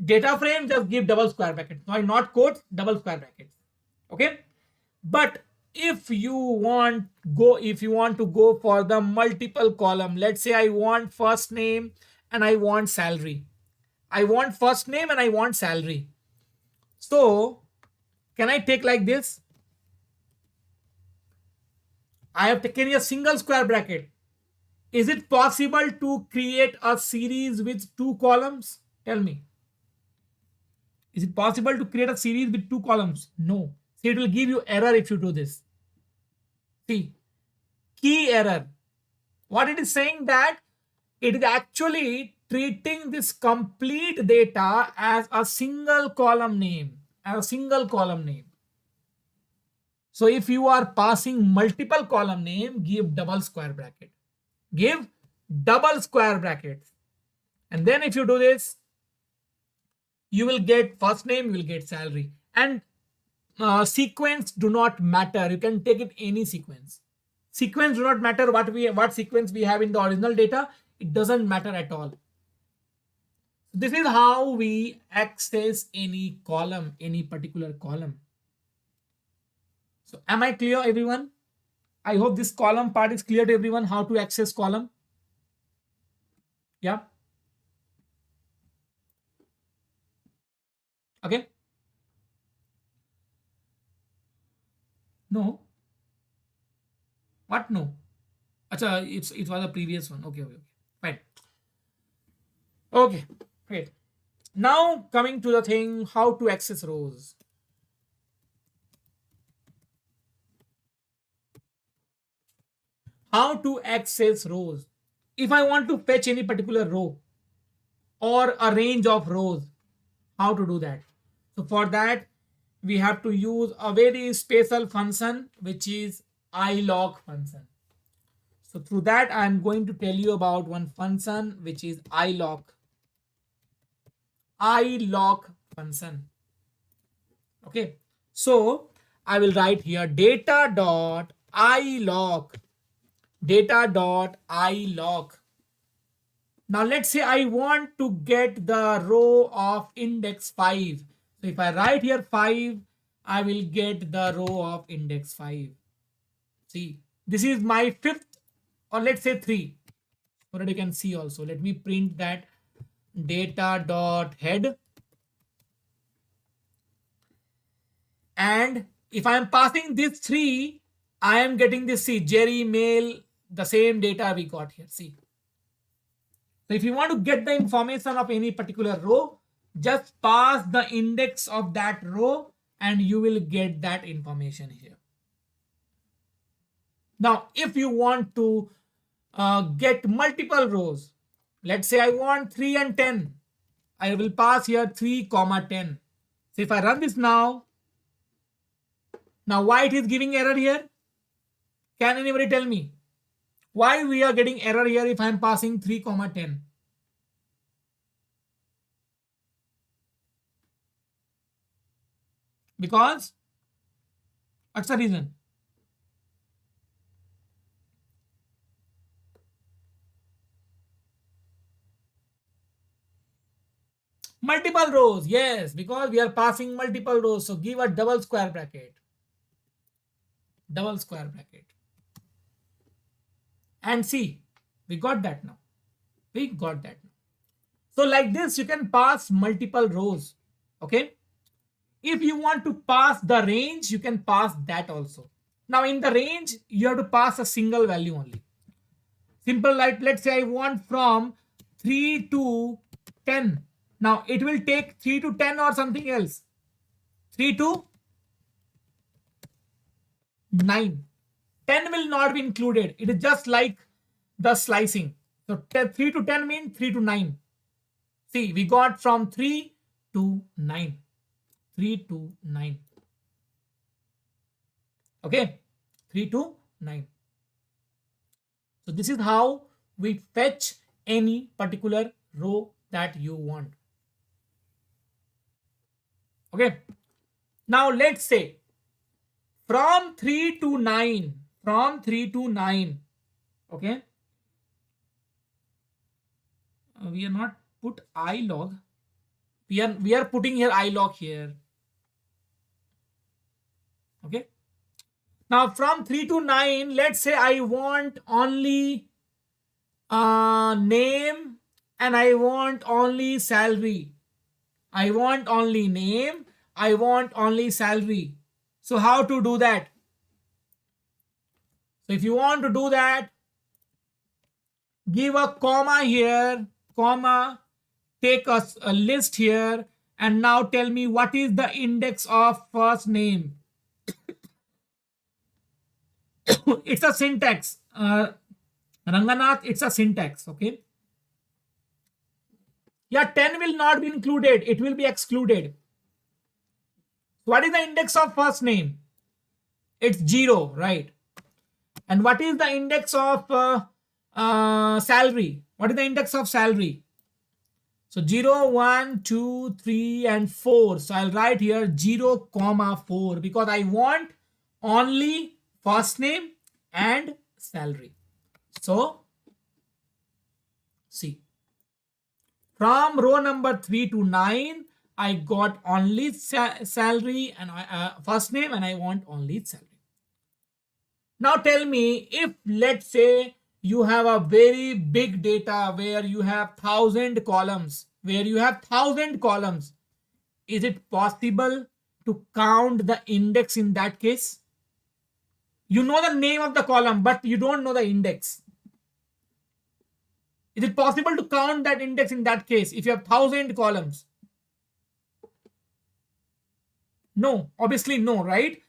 data frame, just give double square brackets. Why not quotes? Double square brackets. Okay. But if you want to go for the multiple column, let's say I want first name and I want salary. I want first name and I want salary. So can I take like this? I have taken a single square bracket. Is it possible to create a series with two columns? Tell me. Is it possible to create a series with two columns? No. So it will give you error if you do this. See, key error. What it is saying that it is actually treating this complete data as a single column name, as a single column name. So if you are passing multiple column name, give double square bracket. Give double square brackets. And then if you do this, you will get first name, you will get salary. And sequence do not matter. You can take it any sequence. Sequence do not matter what sequence we have in the original data. It doesn't matter at all. This is how we access any column, any particular column. So am I clear, everyone? I hope this column part is clear to everyone, how to access column. Yeah. Okay. No. What no? Acha, it was a previous one. Okay. Fine. Okay. Great. Now coming to the thing, how to access rows. How to access rows. If I want to fetch any particular row or a range of rows, how to do that? So for that, we have to use a very special function, which is iloc function. So through that, I'm going to tell you about one function, which is iloc function. Okay. So I will write here data.iloc. Now let's say I want to get the row of index 5. So if I write here 5, I will get the row of index 5. See, this is my fifth, or let's say 3. So that you can see also. Let me print that data.head. And if I am passing this 3, I am getting this, see, Jerry, mail, the same data we got here. See. So if you want to get the information of any particular row, just pass the index of that row and you will get that information here. Now, if you want to get multiple rows, let's say I want 3 and 10. I will pass here 3, 10. So if I run this now why it is giving error here? Can anybody tell me? Why we are getting error here if I am passing 3, 10? Because what's the reason? Multiple rows, yes, because we are passing multiple rows. So give a double square bracket. Double square bracket. And see, we got that now. We got that now. So like this, you can pass multiple rows. Okay. If you want to pass the range, you can pass that also. Now in the range, you have to pass a single value only. Simple, like let's say I want from 3 to 10. Now it will take 3 to 10 or something else. 3 to 9. 10 will not be included. It is just like the slicing. So 3 to 10 means 3 to 9. See, we got from 3 to 9. 3 to 9. Okay, 3 to 9. So this is how we fetch any particular row that you want. Okay. Now let's say from 3 to 9. From 3 to 9. Okay. We are not put ilog. We are putting here ilog here. Okay. Now from 3 to 9, let's say I want only name and I want only salary. I want only name. I want only salary. So how to do that? So if you want to do that, give a comma here, comma, take a list here, and now tell me what is the index of first name. It's a syntax. Ranganath, it's a syntax. Okay. Yeah, 10 will not be included. It will be excluded. What is the index of first name? It's 0, right? And what is the index of salary? What is the index of salary? So 0, 1, 2, 3, and 4. So I'll write here 0, comma 4 because I want only first name and salary. So see, from row number 3 to 9, I got only salary and first name, and I want only salary. Now tell me, if let's say you have a very big data where you have 1,000 columns, is it possible to count the index in that case? You know the name of the column, but you don't know the index. Is it possible to count that index in that case if you have 1,000 columns? No, obviously no, right?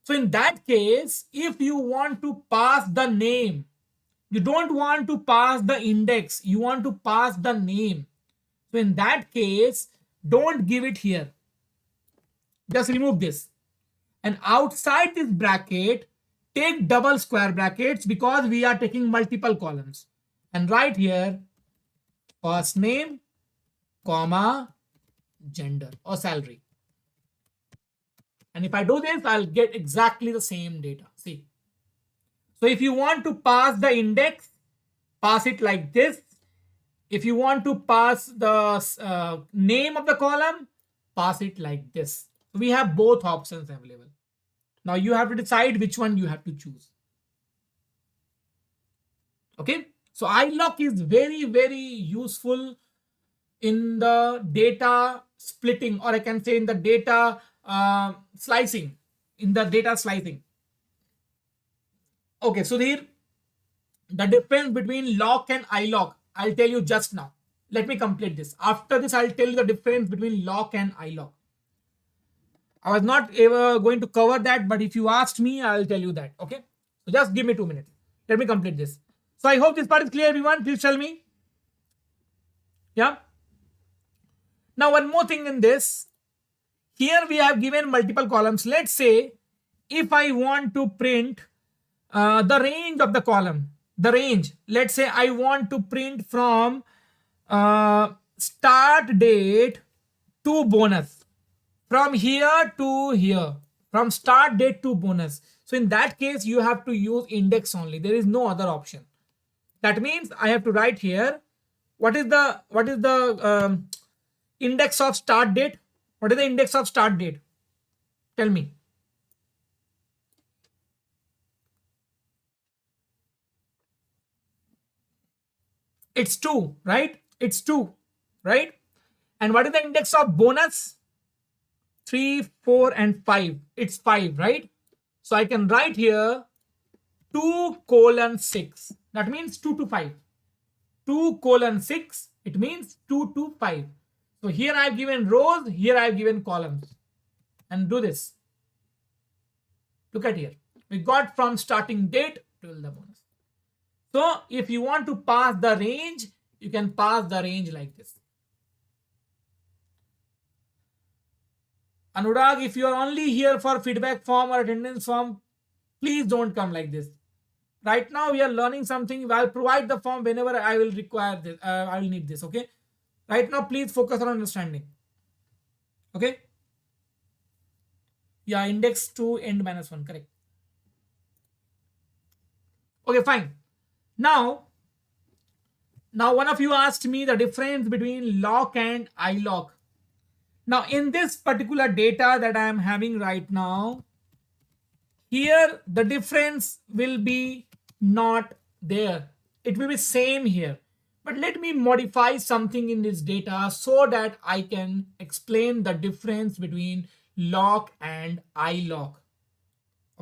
So in that case, if you want to pass the name, you don't want to pass the index, you want to pass the name. So in that case, don't give it here. Just remove this. And outside this bracket, take double square brackets because we are taking multiple columns. And write here first name, comma, gender or salary. And if I do this, I'll get exactly the same data. See. So if you want to pass the index, pass it like this. If you want to pass the name of the column, pass it like this. So we have both options available. Now you have to decide which one you have to choose. Okay. So iLock is very, very useful in the data splitting, or I can say in the data slicing. Okay, so here the difference between lock and iLock, I'll tell you just now. Let me complete this. After this, I'll tell you the difference between lock and iLock. I was not ever going to cover that, but if you asked me, I'll tell you that. Okay, so just give me 2 minutes. Let me complete this. So I hope this part is clear, everyone. Please tell me. Yeah. Now one more thing in this. Here we have given multiple columns. Let's say if I want to print the range of the column, let's say I want to print from start date to bonus, from here to here, from start date to bonus. So in that case, you have to use index only. There is no other option. That means I have to write here what is the index of start date. What is the index of start date? Tell me. It's 2, right? It's 2, right? And what is the index of bonus? 3, 4, and 5. It's 5, right? So I can write here 2:6. That means 2 to 5. 2:6. It means 2 to 5. So here I've given rows, here I've given columns. And do this. Look at here. We got from starting date till the bonus. So if you want to pass the range, you can pass the range like this. Anurag, if you are only here for feedback form or attendance form, please don't come like this. Right now we are learning something. I'll provide the form whenever I will require this. I will need this. Okay. Right now, please focus on understanding. Okay. Yeah, index to end -1. Correct. Okay, fine. Now one of you asked me the difference between lock and iLock. Now, in this particular data that I am having right now, here the difference will be not there. It will be same here. But let me modify something in this data so that I can explain the difference between lock and iLock.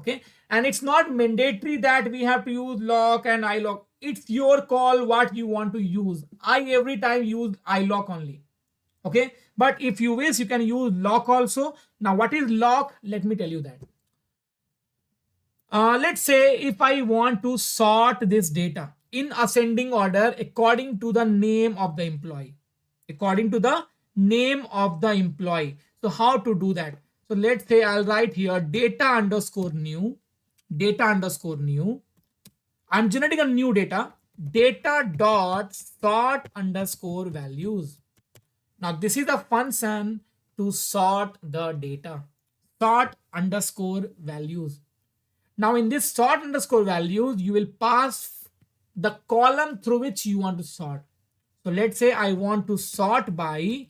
Okay, and it's not mandatory that we have to use lock and ilock. It's your call what you want to use. I every time use ilock only. Okay, but if you wish you can use lock also. Now what is lock? Let me tell you that. Let's say if I want to sort this data in ascending order according to the name of the employee. According to the name of the employee. So how to do that? So let's say I'll write here data underscore new, data underscore new. I'm generating a new data dot sort underscore values. Now this is the function to sort the data. Sort underscore values. Now in this sort underscore values, you will pass the column through which you want to sort. So let's say I want to sort by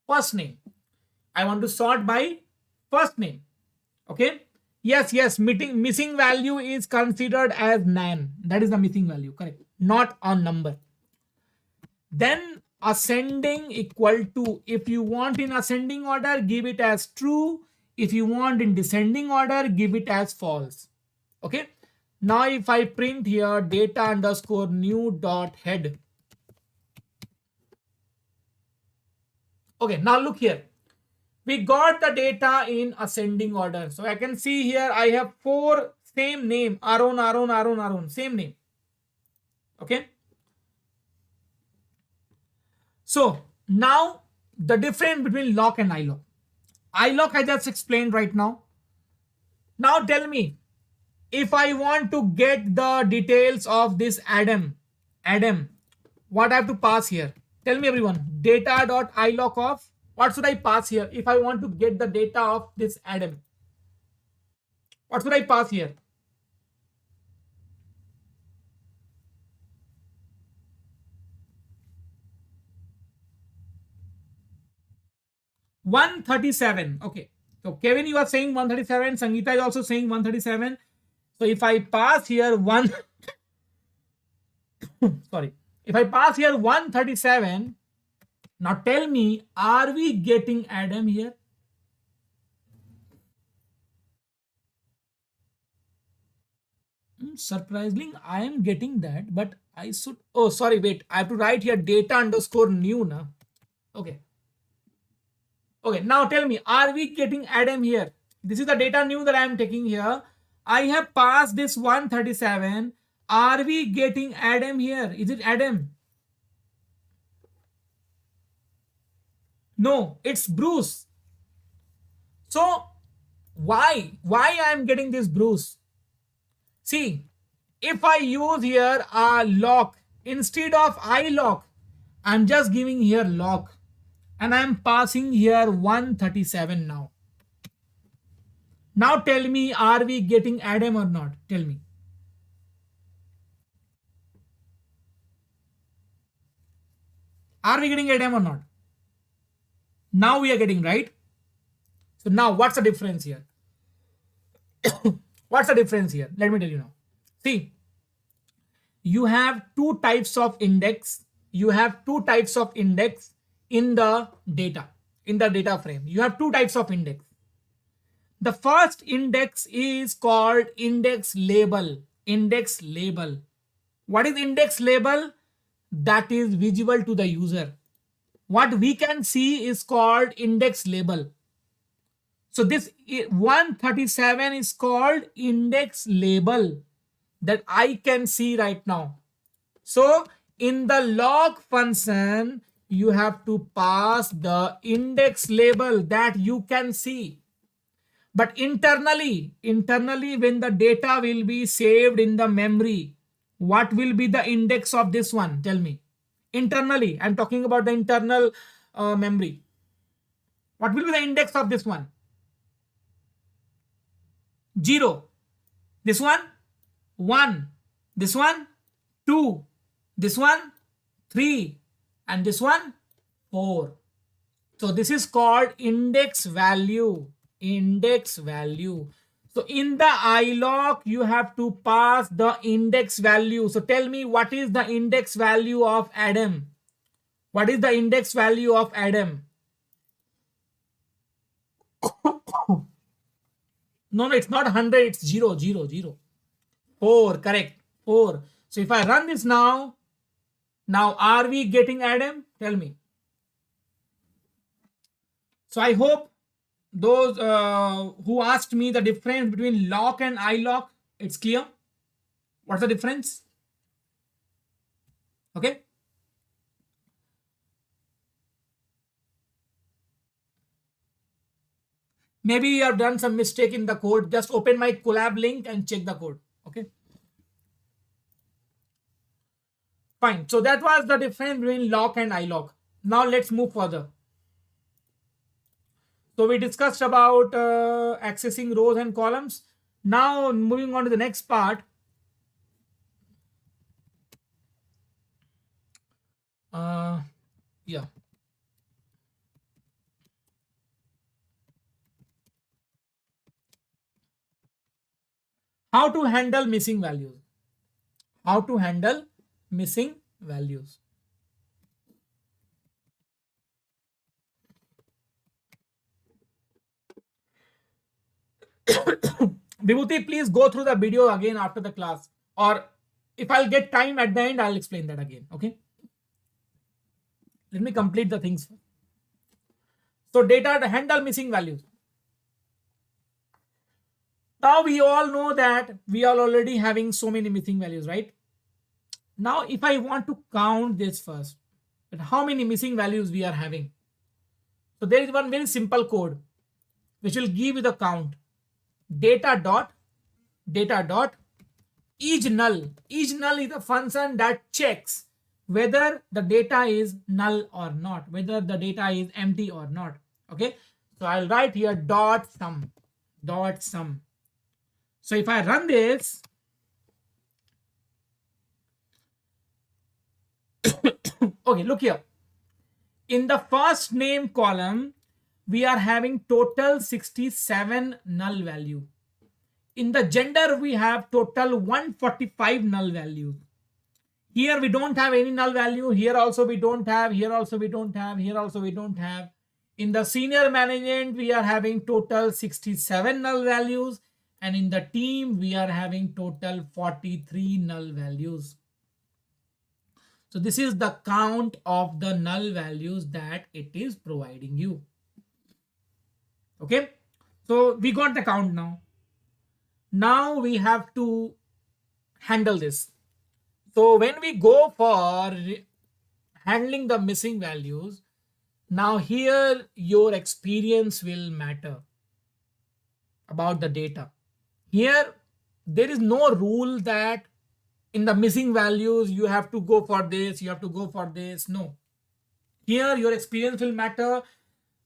first name. I want to sort by first name. Okay. Yes, missing value is considered as nan. That is the missing value, correct? Not a number. Then ascending equal to, if you want in ascending order, give it as true. If you want in descending order, give it as false. Okay. Now if I print here data underscore new dot head. Okay, now look here. We got the data in ascending order. So I can see here I have 4 same name, Aaron, same name. Okay. So now the difference between lock and ilock. Ilock I just explained right now. Now tell me, if I want to get the details of this Adam, what I have to pass here? Tell me everyone, data.ilock of, what should I pass here if I want to get the data of this Adam? What should I pass here? 137. Okay. So Kevin, you are saying 137. Sangeeta is also saying 137. So if I pass here one, sorry, if I pass here 137, now tell me, are we getting Adam here? Surprisingly, I am getting that, but I should, oh, sorry, wait, I have to write here data underscore new now. Okay. Okay, now tell me, are we getting Adam here? This is the data new that I am taking here. I have passed this 137. Are we getting Adam here? Is it Adam? No, it's Bruce. So why I am getting this Bruce? See, if I use here a lock instead of ilock, I'm just giving here lock and I'm passing here 137 now. Now tell me, are we getting Adam or not? Tell me. Are we getting Adam or not? Now we are getting, right? So now what's the difference here? What's the difference here? Let me tell you now. See, you have two types of index. You have two types of index in the data, in the data frame. You have two types of index. The first index is called index label. Index label. What is index label? That is visible to the user. What we can see is called index label. So this 137 is called index label that I can see right now. So in the log function, you have to pass the index label that you can see. But internally, when the data will be saved in the memory, what will be the index of this one? Tell me. Internally, I'm talking about the internal memory. What will be the index of this one? 0. This one, 1. This one, 2. This one, 3. And this one, 4. So this is called index value. Index value. So in the ilock, you have to pass the index value. So tell me, what is the index value of Adam? What is the index value of Adam? No, no, it's not 100, it's 0, 0, 0. 4, correct. 4. So if I run this now are we getting Adam? Tell me. So I hope those who asked me the difference between lock and iLock, it's clear. What's the difference? Okay. Maybe you have done some mistake in the code. Just open my Colab link and check the code. Okay. Fine. So that was the difference between lock and iLock. Now let's move further. So we discussed about accessing rows and columns. Now moving on to the next part. Yeah. How to handle missing values. How to handle missing values. Vibhuti, please go through the video again after the class. Or if I'll get time at the end, I'll explain that again. Okay. Let me complete the things. So data to handle missing values. Now we all know that we are already having so many missing values, right? Now if I want to count this first, that how many missing values we are having. So there is one very simple code which will give you the count. Data dot each null. Each null is a function that checks whether the data is null or not, whether the data is empty or not. Okay. So I'll write here dot sum. So if I run this, okay, look here. In the first name column, we are having total 67 null value. In the gender, we have total 145 null values. Here we don't have any null value. Here also we don't have. Here also we don't have. Here also we don't have. In the senior management, we are having total 67 null values. And in the team, we are having total 43 null values. So this is the count of the null values that it is providing you. Okay. So we got the count now. Now we have to handle this. So when we go for handling the missing values, now here your experience will matter about the data. Here there is no rule that in the missing values you have to go for this, you have to go for this. No. Here your experience will matter.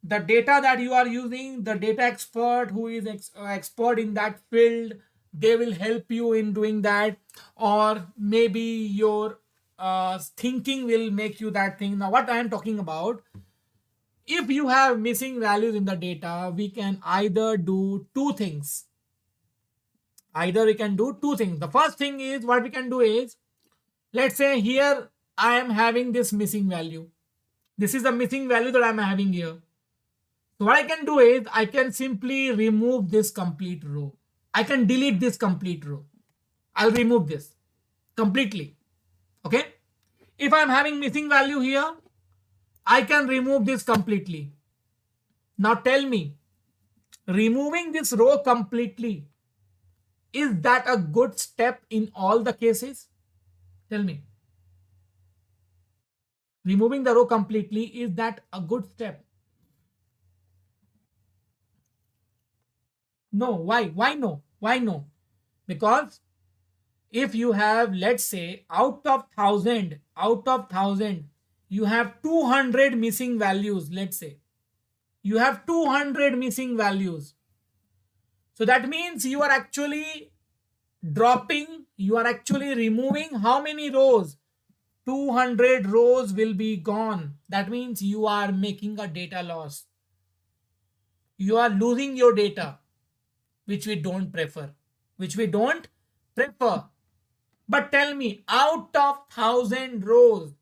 The data that you are using, the data expert who is expert in that field, they will help you in doing that. Or maybe your thinking will make you that thing. Now what I am talking about, if you have missing values in the data, we can either do two things. The first thing is, what we can do is, let's say here I am having this missing value. This is the missing value that I'm having here. So what I can do is, I can simply remove this complete row. I can delete this complete row. I'll remove this completely. Okay. If I'm having missing value here, I can remove this completely. Now tell me, removing this row completely, is that a good step in all the cases? Tell me. Removing the row completely, is that a good step? No. Why? Why no? Why no? Because if you have, let's say, out of 1,000, you have 200 missing values. Let's say you have 200 missing values. So that means you are actually dropping, you are actually removing how many rows? 200 rows will be gone. That means you are making a data loss. You are losing your data, which we don't prefer. But tell me, out of 1,000 rows,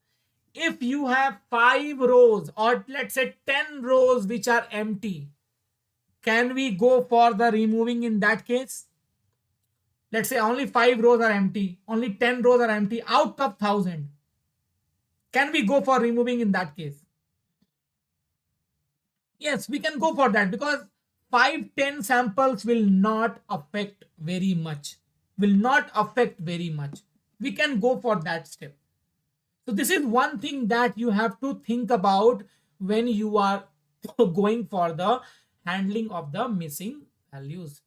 if you have 5 rows or let's say 10 rows which are empty, Can we go for the removing in that case? Let's say only 5 rows are empty, only 10 rows are empty out of 1000. Can we go for removing in that case? Yes, we can go for that because 5-10 samples will not affect very much. Will not affect very much. We can go for that step. So this is one thing that you have to think about when you are going for the handling of the missing values.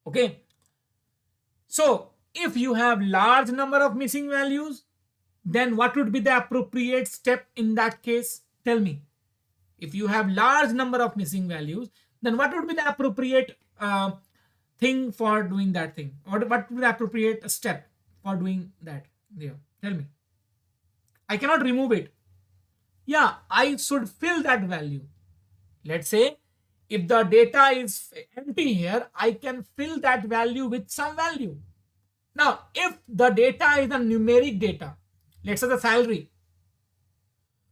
Okay. So if you have large number of missing values, then what would be the appropriate step in that case? Tell me. If you have large number of missing values, then what would be the appropriate thing for doing that thing? Or what would be the appropriate step for doing that? There, tell me. I cannot remove it. Yeah, I should fill that value. Let's say if the data is empty here, I can fill that value with some value. Now, if the data is a numeric data, let's say the salary.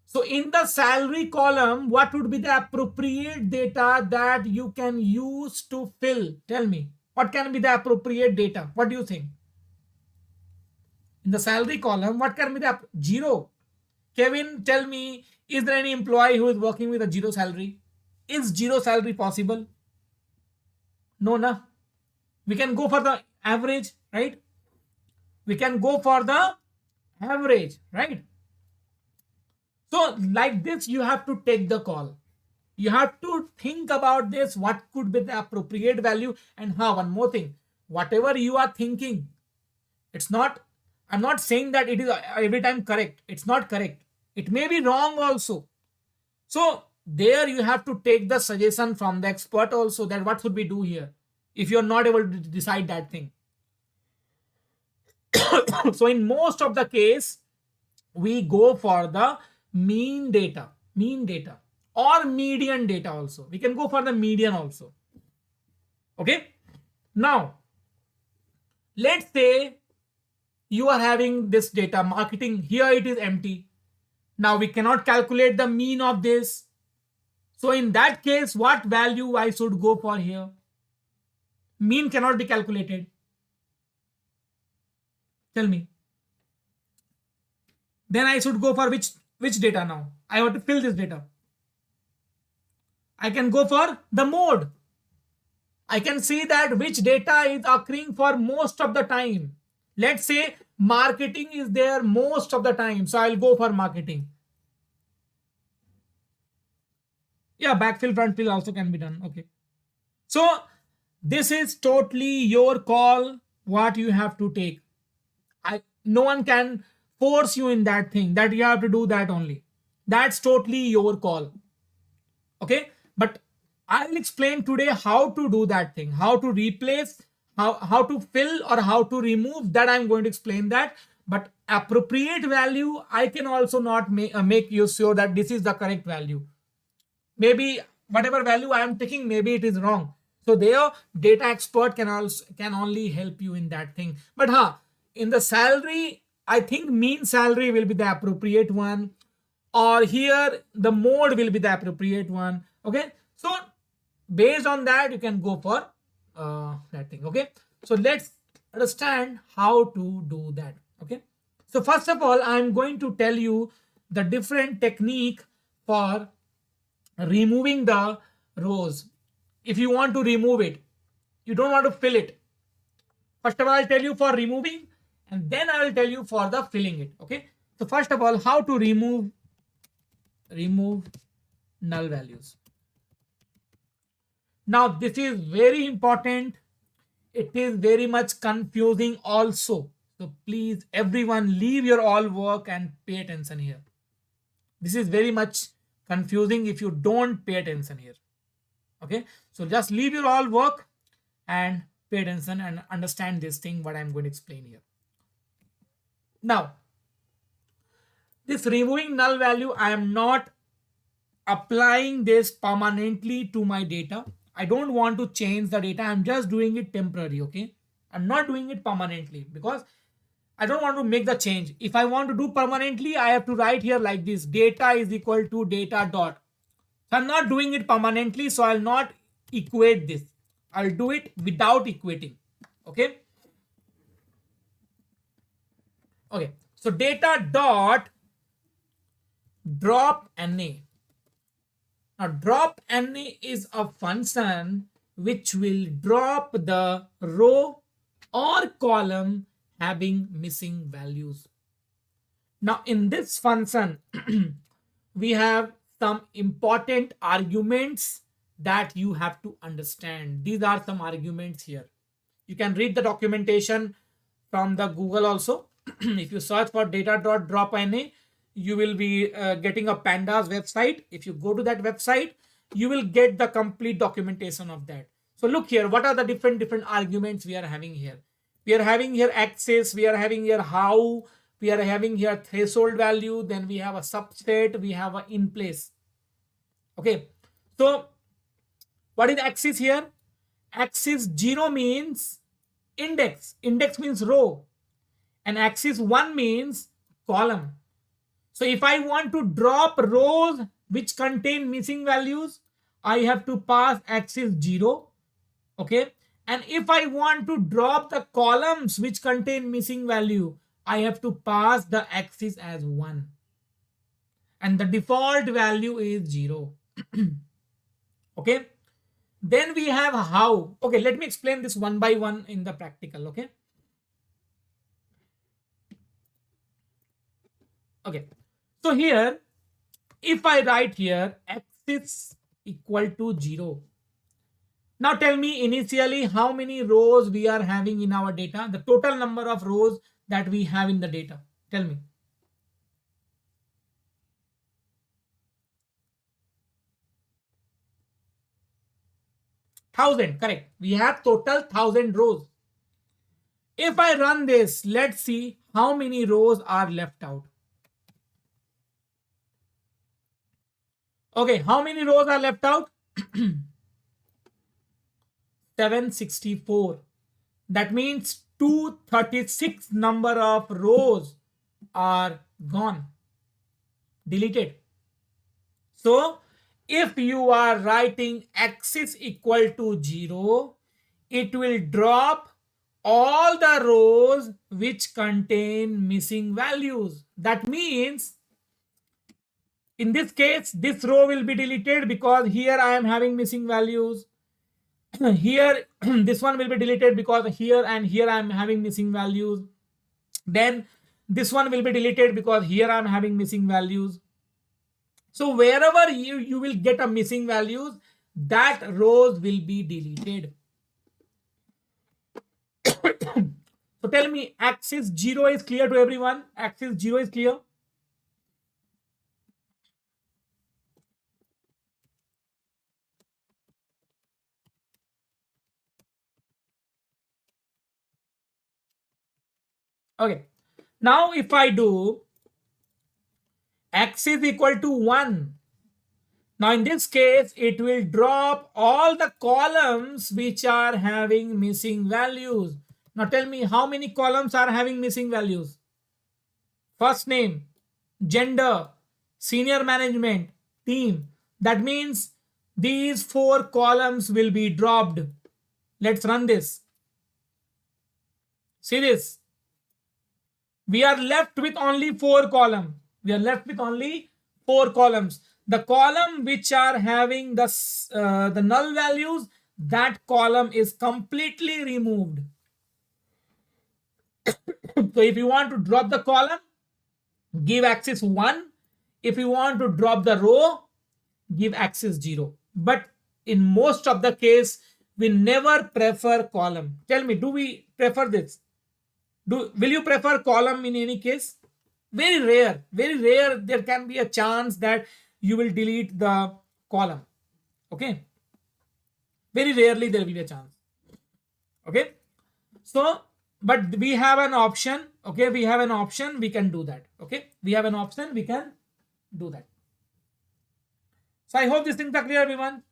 So in the salary column, what would be the appropriate data that you can use to fill? Tell me, what can be the appropriate data? What do you think? In the salary column, what can be the zero? Kevin, tell me, is there any employee who is working with a zero salary? Is zero salary possible? No, no. We can go for the average, right? We can go for the average, right? So like this, you have to take the call. You have to think about this, what could be the appropriate value, and how. One more thing, whatever you are thinking, it's not, I'm not saying that it is every time correct. It's not correct. It may be wrong also. So there you have to take the suggestion from the expert also, that what should we do here if you're not able to decide that thing. So in most of the case, we go for the mean data or median data also. We can go for the median also. Okay. Now, let's say you are having this data marketing. Here it is empty. Now we cannot calculate the mean of this. So in that case, what value I should go for here? Mean cannot be calculated. Tell me. Then I should go for which data now? I want to fill this data. I can go for the mode. I can see that which data is occurring for most of the time. Let's say marketing is there most of the time. So I'll go for marketing. Yeah, backfill, front fill also can be done. Okay. So this is totally your call, what you have to take. No one can force you in that thing that you have to do that only. That's totally your call. Okay. But I'll explain today how to do that thing, how to replace, how to fill or how to remove, that I'm going to explain that. But appropriate value, I can also not make you sure that this is the correct value. Maybe whatever value I am taking, maybe it is wrong. So there, data expert can only help you in that thing. But in the salary, I think mean salary will be the appropriate one, or here the mode will be the appropriate one. Okay. So based on that, you can go for that thing. Okay. So let's understand how to do that. Okay. So first of all, I'm going to tell you the different technique for removing the rows. If you want to remove it, you don't want to fill it. First of all, I'll tell you for removing, and then I will tell you for the filling it. Okay. So first of all, how to remove null values. Now this is very important. It is very much confusing also. So please, everyone, leave your all work and pay attention here. This is very much confusing if you don't pay attention here. Okay. So just leave your all work and pay attention and understand this thing, what I'm going to explain here. Now, this removing null value, I am not applying this permanently to my data. I don't want to change the data. I'm just doing it temporary. Okay. I'm not doing it permanently because I don't want to make the change. If I want to do permanently, I have to write here like this: data is equal to data dot. So I'm not doing it permanently, so I'll not equate this. I'll do it without equating. Okay. Okay. So data dot drop NA. Now drop NA is a function which will drop the row or column having missing values. Now in this function, we have some important arguments that you have to understand. These are some arguments here. You can read the documentation from the Google also. If you search for data.drop.na, you will be getting a Pandas website. If you go to that website, you will get the complete documentation of that. So look here, what are the different arguments we are having here? We are having here access, we are having here how, we are having here threshold value, then we have a subset, we have a in place. Okay, so what is axis here? Axis 0 means index. Index means row. And axis 1 means column. So if I want to drop rows which contain missing values, I have to pass axis 0. Okay. And if I want to drop the columns which contain missing value, I have to pass the axis as 1. And the default value is 0. Okay. Then we have how. Okay, let me explain this one by one in the practical. Okay. Okay. So here, if I write here axis equal to 0. Now tell me initially how many rows we are having in our data, the total number of rows that we have in the data. Tell me. 1000, correct. We have total 1000 rows. If I run this, let's see how many rows are left out. Okay, how many rows are left out? 764. That means 236 number of rows are gone, deleted. So if you are writing axis equal to 0, it will drop all the rows which contain missing values. That means in this case, this row will be deleted because here I am having missing values. Here, this one will be deleted because here and here I am having missing values. Then this one will be deleted because here I am having missing values. So wherever you will get a missing values, that rows will be deleted. So tell me, axis 0 is clear to everyone? Axis 0 is clear? Okay. Now if I do axis equal to 1, now in this case, it will drop all the columns which are having missing values. Now tell me how many columns are having missing values? First name, gender, senior management, team. That means these 4 columns will be dropped. Let's run this. See this. We are left with only 4 columns. We are left with only 4 columns. The column which are having the null values, that column is completely removed. So if you want to drop the column, give axis 1. If you want to drop the row, give axis 0. But in most of the case, we never prefer column. Tell me, do we prefer this? Will you prefer column in any case? Very rare. Very rare. There can be a chance that you will delete the column. Okay. Very rarely there will be a chance. Okay. So, but we have an option. Okay. We have an option. We can do that. Okay. We have an option. We can do that. So I hope these things are clear, everyone.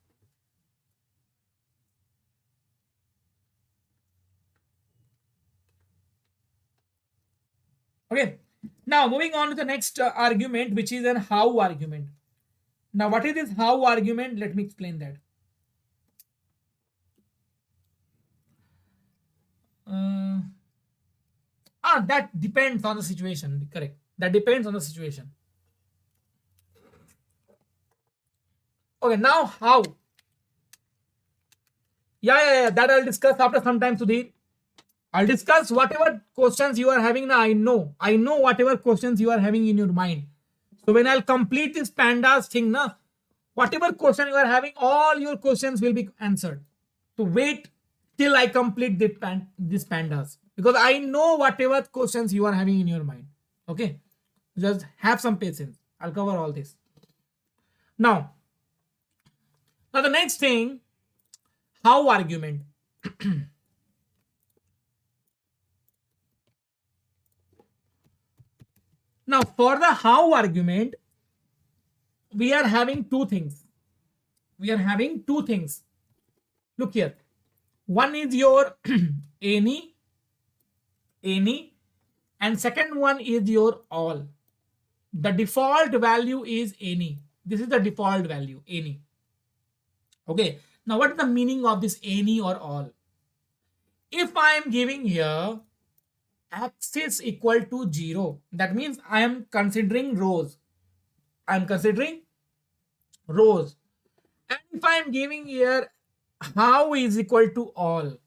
Okay. Now moving on to the next argument, which is an how argument. Now, what is this how argument? Let me explain that. Uh, that depends on the situation. Correct. That depends on the situation. Okay, now how? Yeah. That I'll discuss after some time, Sudhir. I'll discuss whatever questions you are having now. I know whatever questions you are having in your mind. So when I'll complete this pandas thing, na, whatever question you are having, all your questions will be answered. So wait till I complete this pandas, because I know whatever questions you are having in your mind. Okay, just have some patience. I'll cover all this. Now the next thing, how argument. Now for the how argument, we are having two things. Look here. One is your any, and second one is your all. The default value is any. This is the default value, any. Okay. Now, what is the meaning of this any or all? If I am giving here axis equal to 0, that means I am considering rows. And if I am giving here how is equal to all.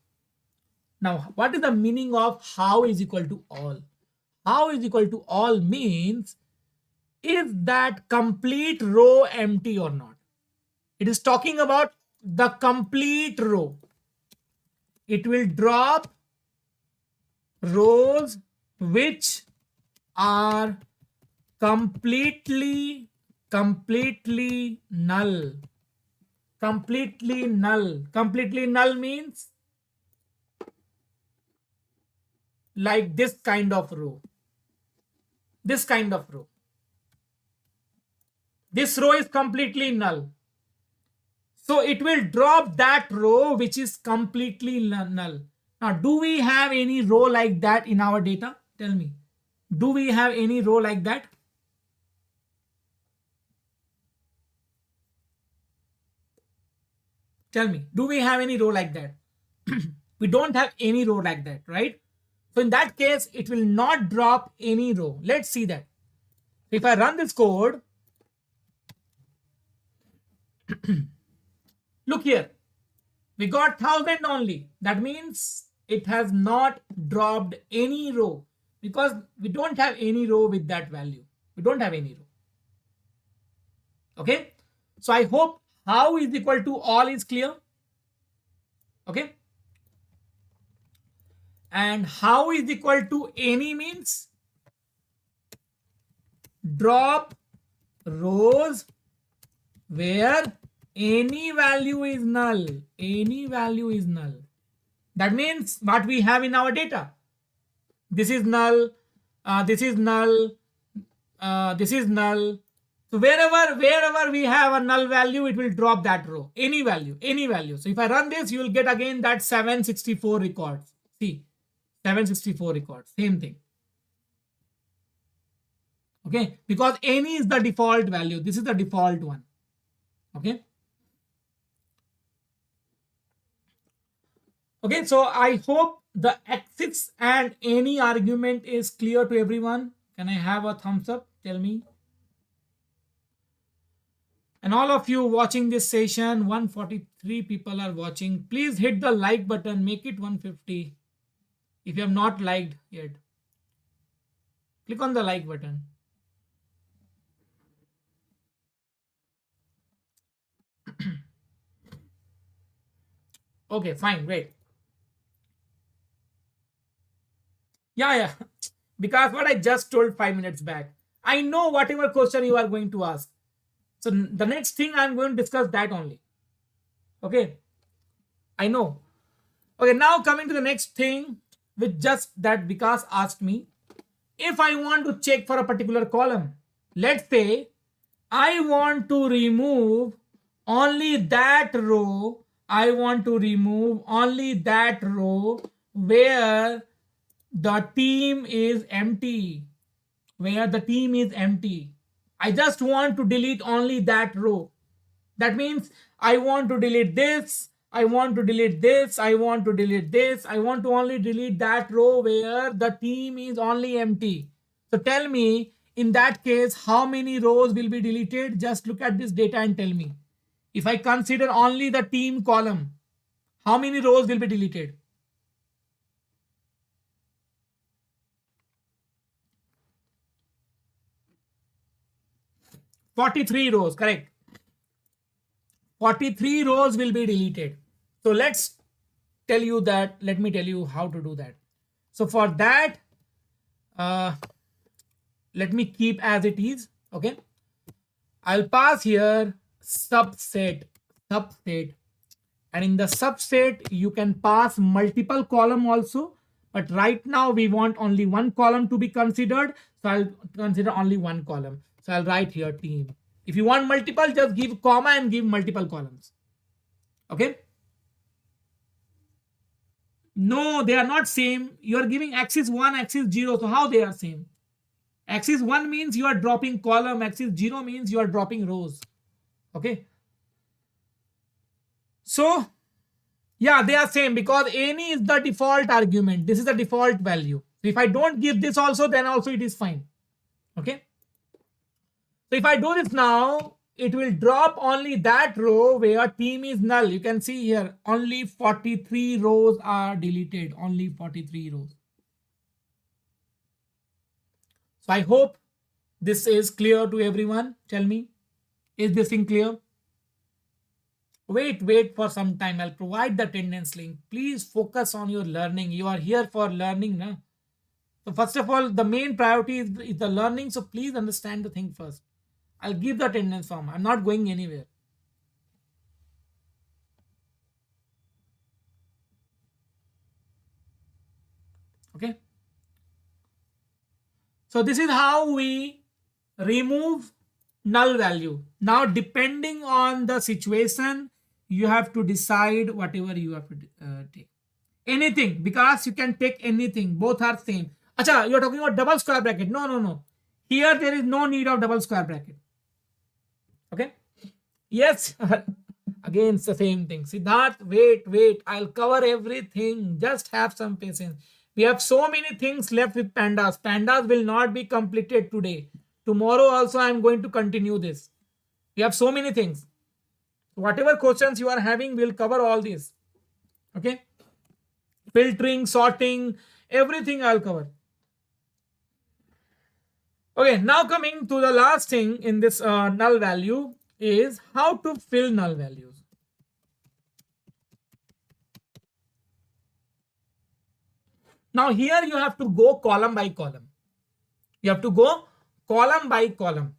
Now, what is the meaning of how is equal to all? How is equal to all means, is that complete row empty or not? It is talking about the complete row. It will drop rows which are completely null. Completely null means like this kind of row. This row is completely null. So it will drop that row which is completely null. Now, do we have any row like that in our data? Tell me. Do we have any row like that? Tell me. Do we have any row like that? We don't have any row like that, right? So in that case, it will not drop any row. Let's see that. If I run this code, look here, we got 1000 only. That means it has not dropped any row, because we don't have any row with that value. We don't have any row. Okay. So I hope how is equal to all is clear. Okay. And how is equal to any means drop rows where any value is null. That means what we have in our data. This is null. This is null. This is null. So wherever we have a null value, it will drop that row. Any value. So if I run this, you will get again that 764 records. See, 764 records. Same thing. Okay, because any is the default value. This is the default one. Okay. Okay, so I hope the axis and any argument is clear to everyone. Can I have a thumbs up? Tell me. And all of you watching this session, 143 people are watching. Please hit the like button. Make it 150. If you have not liked yet, click on the like button. Okay, fine, great. Yeah. Because what I just told 5 minutes back, I know whatever question you are going to ask. So the next thing I'm going to discuss that only. Okay, I know. Okay, now coming to the next thing, with just that Vikas asked me, if I want to check for a particular column, let's say I want to remove only that row. I want to remove only that row where the team is empty. I just want to delete only that row. That means I want to delete this, I want to delete this, I want to delete this, I want to only delete that row where the team is only empty. So tell me, in that case, how many rows will be deleted? Just look at this data and tell me. If I consider only the team column, how many rows will be deleted? 43 rows, correct. 43 rows will be deleted. So let me tell you how to do that. So for that, uh, let me keep as it is. Okay. I'll pass here subset. And in the subset, you can pass multiple column also. But right now we want only one column to be considered. So I'll consider only one column. So I'll write here team. If you want multiple, just give comma and give multiple columns. Okay. No, they are not same. You are giving axis 1, axis 0. So how they are same? Axis 1 means you are dropping column. Axis 0 means you are dropping rows. Okay. So, yeah, they are same because any is the default argument. This is the default value. So if I don't give this also, then also it is fine. Okay. So if I do this now, it will drop only that row where team is null. You can see here only 43 rows are deleted. Only 43 rows. So I hope this is clear to everyone. Tell me, is this thing clear? Wait for some time. I'll provide the attendance link. Please focus on your learning. You are here for learning. Na? So first of all, the main priority is the learning. So please understand the thing first. I'll give the attendance form. I'm not going anywhere. Okay. So this is how we remove null value. Now, depending on the situation, you have to decide whatever you have to take. Anything, because you can take anything. Both are same. Acha, you're talking about double square bracket. No. Here there is no need of double square bracket. Okay. Yes. Again, it's the same thing. Siddharth, wait. I'll cover everything. Just have some patience. We have so many things left with pandas. Pandas will not be completed today. Tomorrow also I am going to continue this. We have so many things. Whatever questions you are having, we'll cover all these. Okay. Filtering, sorting, everything I'll cover. Okay, now coming to the last thing in this null value is how to fill null values. Now here you have to go column by column. You have to go column by column.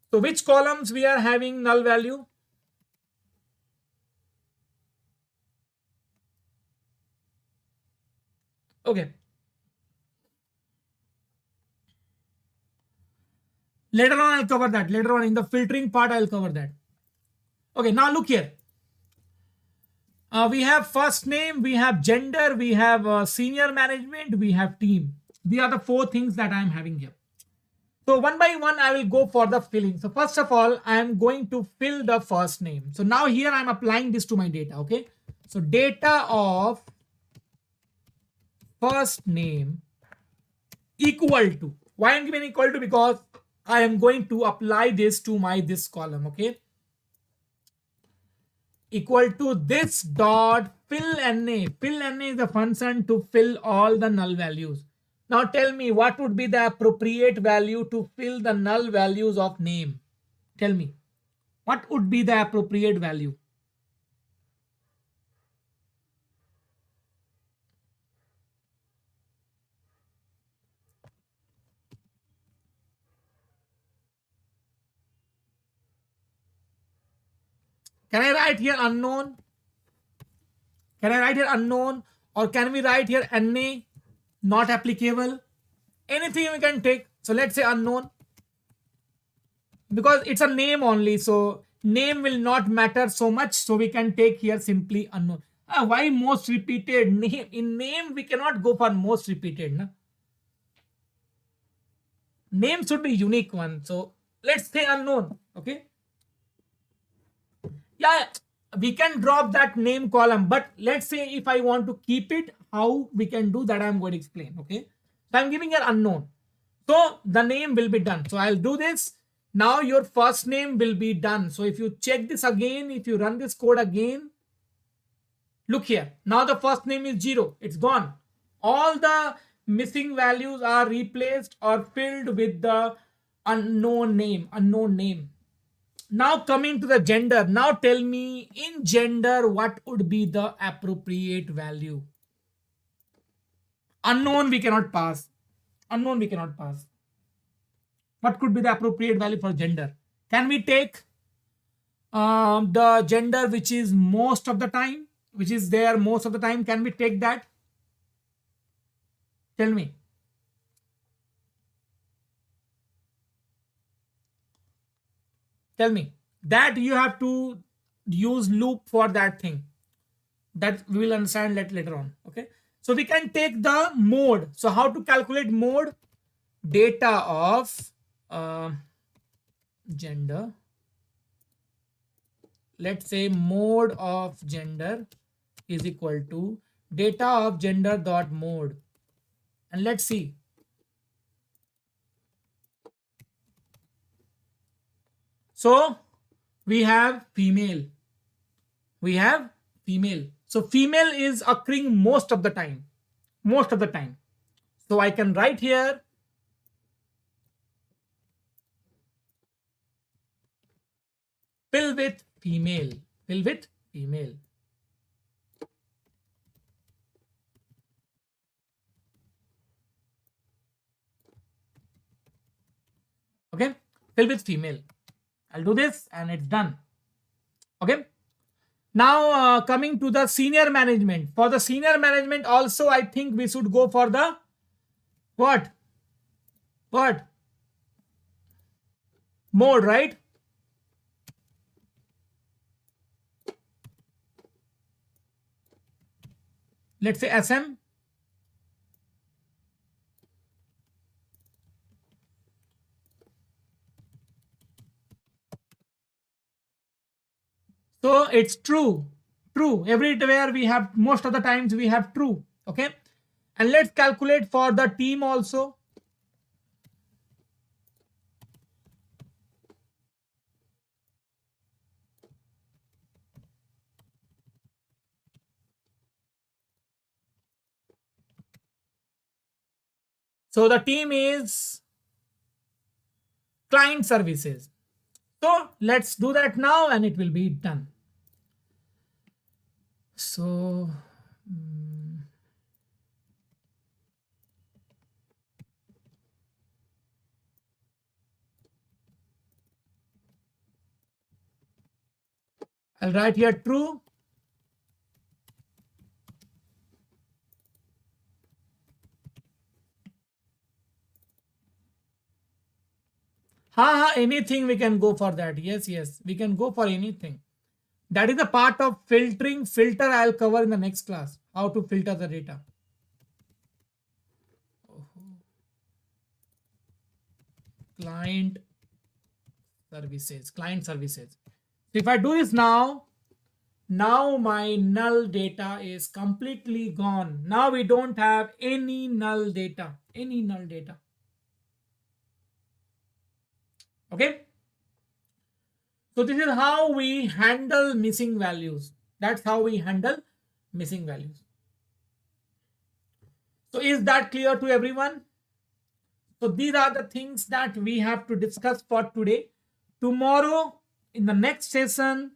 So which columns we are having null value? Okay. Later on I'll cover that. Later on in the filtering part I'll cover that. Okay, now look here. We have first name, we have gender, we have senior management, we have team. These are the 4 things that I am having here. So one by one, I will go for the filling. So first of all, I am going to fill the first name. So now here I am applying this to my data. Okay. So data of first name equal to. Why I am giving equal to? Because I am going to apply this to my this column. Okay. Equal to this dot fill NA. Fill NA is a function to fill all the null values. Now tell me what would be the appropriate value to fill the null values of name. Tell me what would be the appropriate value. Can I write here unknown? Can I write here unknown? Or can we write here NA? Not applicable? Anything we can take. So let's say unknown. Because it's a name only. So name will not matter so much. So we can take here simply unknown. Why most repeated? Name. In name, we cannot go for most repeated. Na? Name should be unique one. So let's say unknown. Okay, yeah, we can drop that name column, but let's say if I want to keep it, how we can do that, I'm going to explain. Okay, so I'm giving an unknown, so the name will be done. So I'll do this. Now your first name will be done. So if you check this again, if you run this code again, look here, now the first name is 0, it's gone. All the missing values are replaced or filled with the unknown name. Now coming to the gender, now tell me in gender what would be the appropriate value. Unknown we cannot pass. Unknown we cannot pass. What could be the appropriate value for gender? Can we take the gender which is most of the time, which is there most of the time? Can we take that? Tell me. Tell me. That you have to use loop for that thing. That we will understand later on. Okay. So we can take the mode. So how to calculate mode? Data of uh, gender. Let's say mode of gender is equal to data of gender dot mode. And let's see. So we have female. We have female. So female is occurring most of the time. Most of the time. So I can write here fill with female. Fill with female. Okay. Fill with female. I'll do this and it's done. Okay. Now coming to the senior management. For the senior management also, I think we should go for the what? What? Mode, right? Let's say SM. So it's true. True. Everywhere we have, most of the times we have true. Okay. And let's calculate for the team also. So the team is client services. So let's do that now and it will be done. So I'll write here true. Anything we can go for that. Yes, yes, we can go for anything. That is a part of filtering. Filter I'll cover in the next class. How to filter the data. Client services. Client services. So if I do this now, now my null data is completely gone. Now we don't have any null data. Any null data. Okay. So this is how we handle missing values. That's how we handle missing values. So is that clear to everyone? So these are the things that we have to discuss for today. Tomorrow in the next session,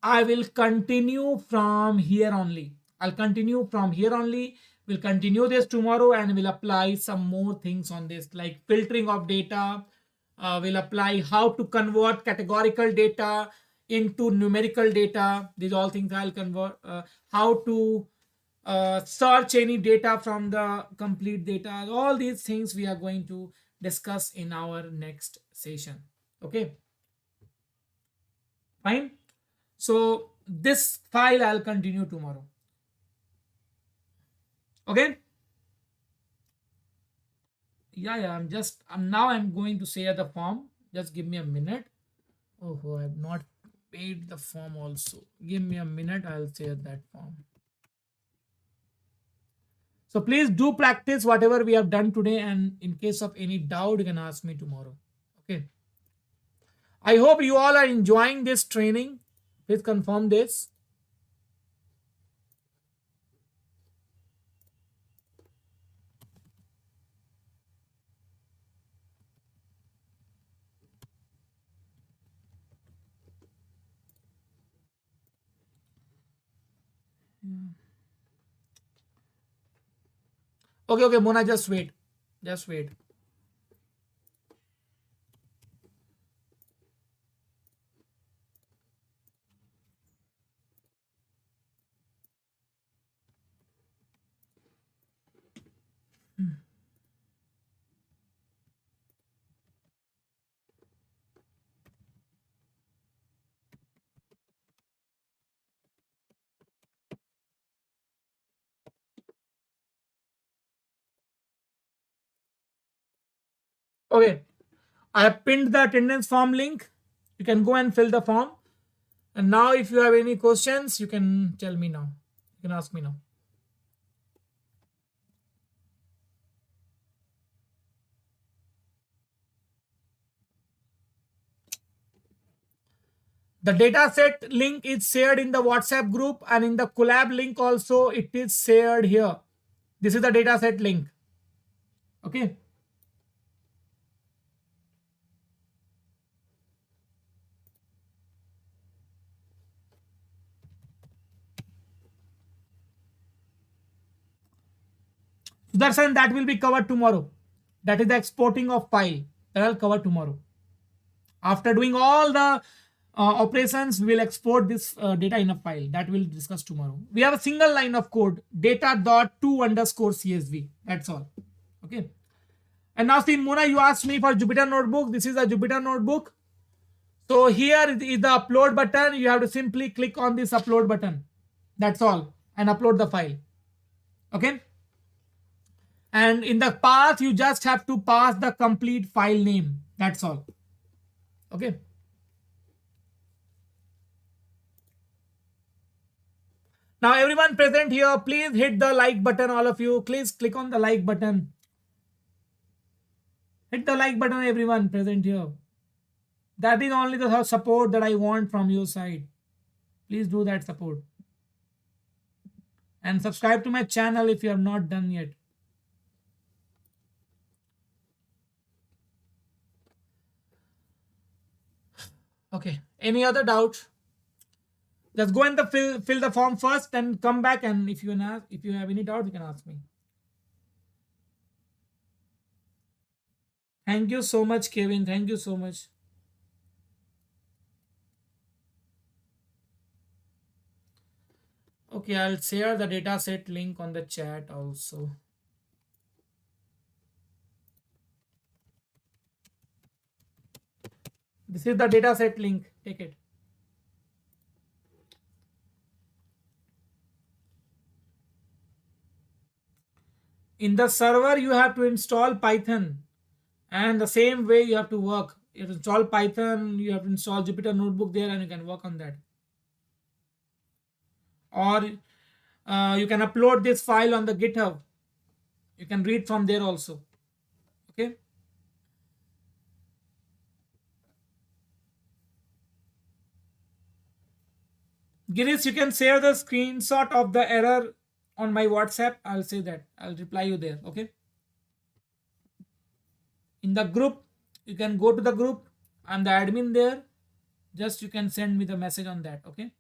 I will continue from here only. I'll continue from here only. We'll continue this tomorrow and we'll apply some more things on this, like filtering of data. We'll apply how to convert categorical data into numerical data. These all things I'll convert. How to search any data from the complete data. All these things we are going to discuss in our next session. Okay. Fine. So this file I'll continue tomorrow. Okay. Yeah, I'm now I'm going to share the form. Just give me a minute. Oh, I have not paid the form also. Give me a minute. I'll share that form. So please do practice whatever we have done today. And in case of any doubt, you can ask me tomorrow. Okay. I hope you all are enjoying this training. Please confirm this. Okay, Mona, just wait. Just wait. Okay. I have pinned the attendance form link. You can go and fill the form. And now, if you have any questions, you can tell me now. You can ask me now. The dataset link is shared in the WhatsApp group, and in the Colab link also it is shared here. This is the dataset link. Okay. Sudarshan, that will be covered tomorrow. That is the exporting of file. That I'll cover tomorrow. After doing all the operations, we'll export this data in a file. That we'll discuss tomorrow. We have a single line of code, data.to_CSV. That's all. Okay. And now, see, Mona, you asked me for Jupyter Notebook. This is a Jupyter Notebook. So here is the upload button. You have to simply click on this upload button. That's all. And upload the file. Okay. And in the path, you just have to pass the complete file name. That's all. Okay. Now, everyone present here, please hit the like button. All of you, please click on the like button. Hit the like button, everyone present here. That is only the support that I want from your side. Please do that support. And subscribe to my channel if you have not done yet. Okay. Any other doubt? Just go and fill the form first, then come back, and if you have any doubt, you can ask me. Thank you so much, Kevin. Thank you so much. Okay, I'll share the dataset link on the chat also. This is the dataset link. Take it. In the server, you have to install Python, and the same way you have to work. You install Python, you have to install Jupyter Notebook there, and you can work on that. Or you can upload this file on the GitHub. You can read from there also. Okay. Girish, you can share the screenshot of the error on my WhatsApp. I'll say that. I'll reply you there. Okay. In the group, you can go to the group. I'm the admin there. Just you can send me the message on that. Okay.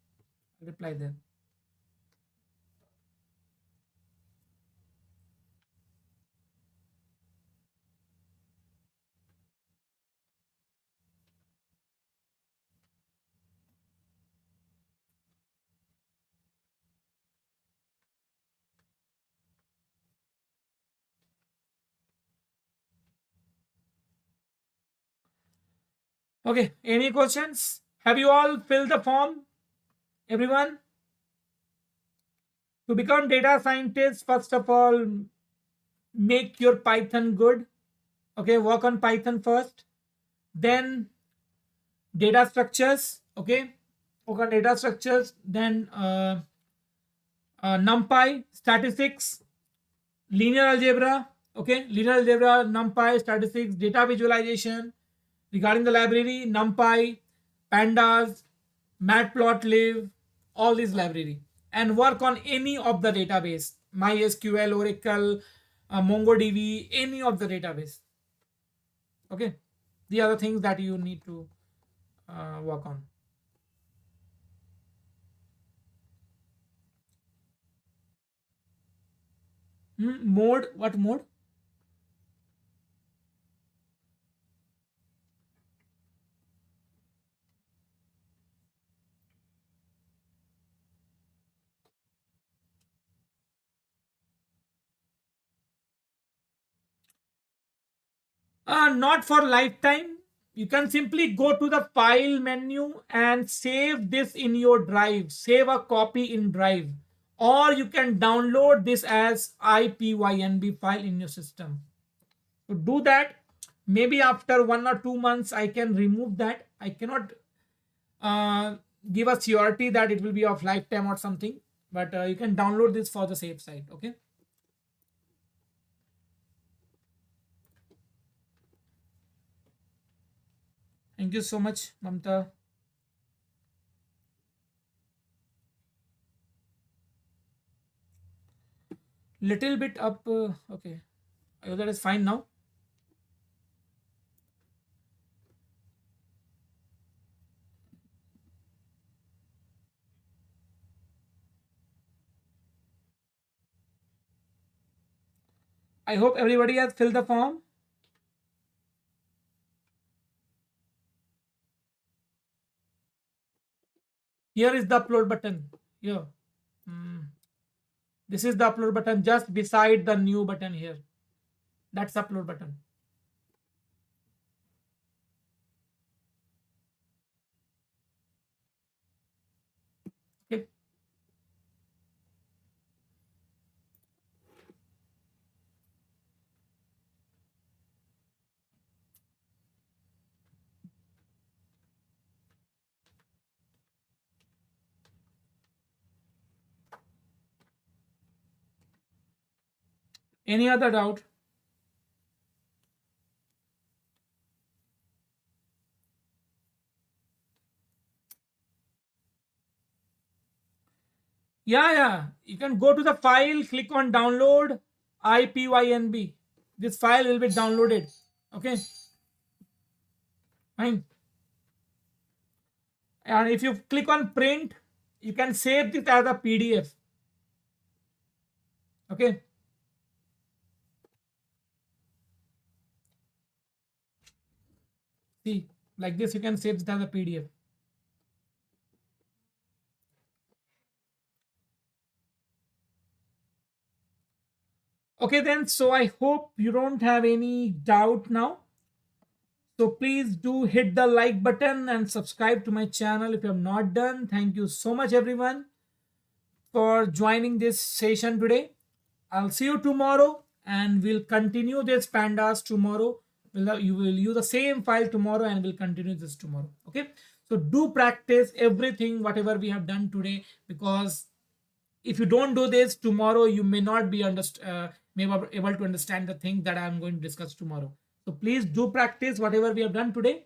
I'll reply there. Okay. Any questions? Have you all filled the form? Everyone? To become data scientist, first of all, make your Python good. Okay. Work on Python first. then data structures. Okay, okay, data structures, then numpy, statistics, linear algebra. Okay, linear algebra, numpy, statistics, data visualization. Regarding the library, numpy, pandas, matplotlib, all these library, and work on any of the database, mysql, oracle, mongodb, any of the database. Okay, the other things that you need to work on. Mode, what mode? Not for lifetime. You can simply go to the file menu and save this in your drive. Save a copy in drive. Or you can download this as IPYNB file in your system. To do that, maybe after 1 or 2 months, I can remove that. I cannot uh, give a surety that it will be of lifetime or something. But you can download this for the safe side. Okay. Thank you so much, Mamta. Little bit up. Okay. That is fine now. I hope everybody has filled the form. Here is the upload button. Here. Hmm. This is the upload button just beside the new button here. That's upload button. Okay. Any other doubt? Yeah, yeah. You can go to the file, click on download IPYNB. This file will be downloaded. Okay. Fine. And if you click on print, you can save this as a PDF. Okay. See, like this, you can save this as a PDF. Okay, then. So I hope you don't have any doubt now. So please do hit the like button and subscribe to my channel if you have not done. Thank you so much, everyone, for joining this session today. I'll see you tomorrow and we'll continue this pandas tomorrow. You will use the same file tomorrow and we'll continue this tomorrow. Okay. So do practice everything, whatever we have done today, because if you don't do this tomorrow, you may not be able to understand the thing that I'm going to discuss tomorrow. So please do practice whatever we have done today.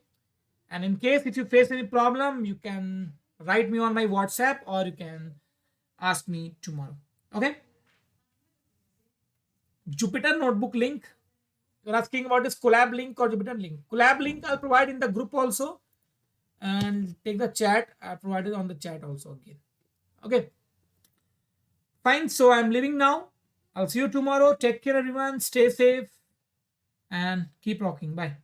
And in case if you face any problem, you can write me on my WhatsApp or you can ask me tomorrow. Okay. Jupyter notebook link. You're asking about this Colab link or Jupyter link. Colab link I'll provide in the group also. And take the chat. I provided on the chat also again. Okay. Fine. So I'm leaving now. I'll see you tomorrow. Take care, everyone. Stay safe and keep rocking. Bye.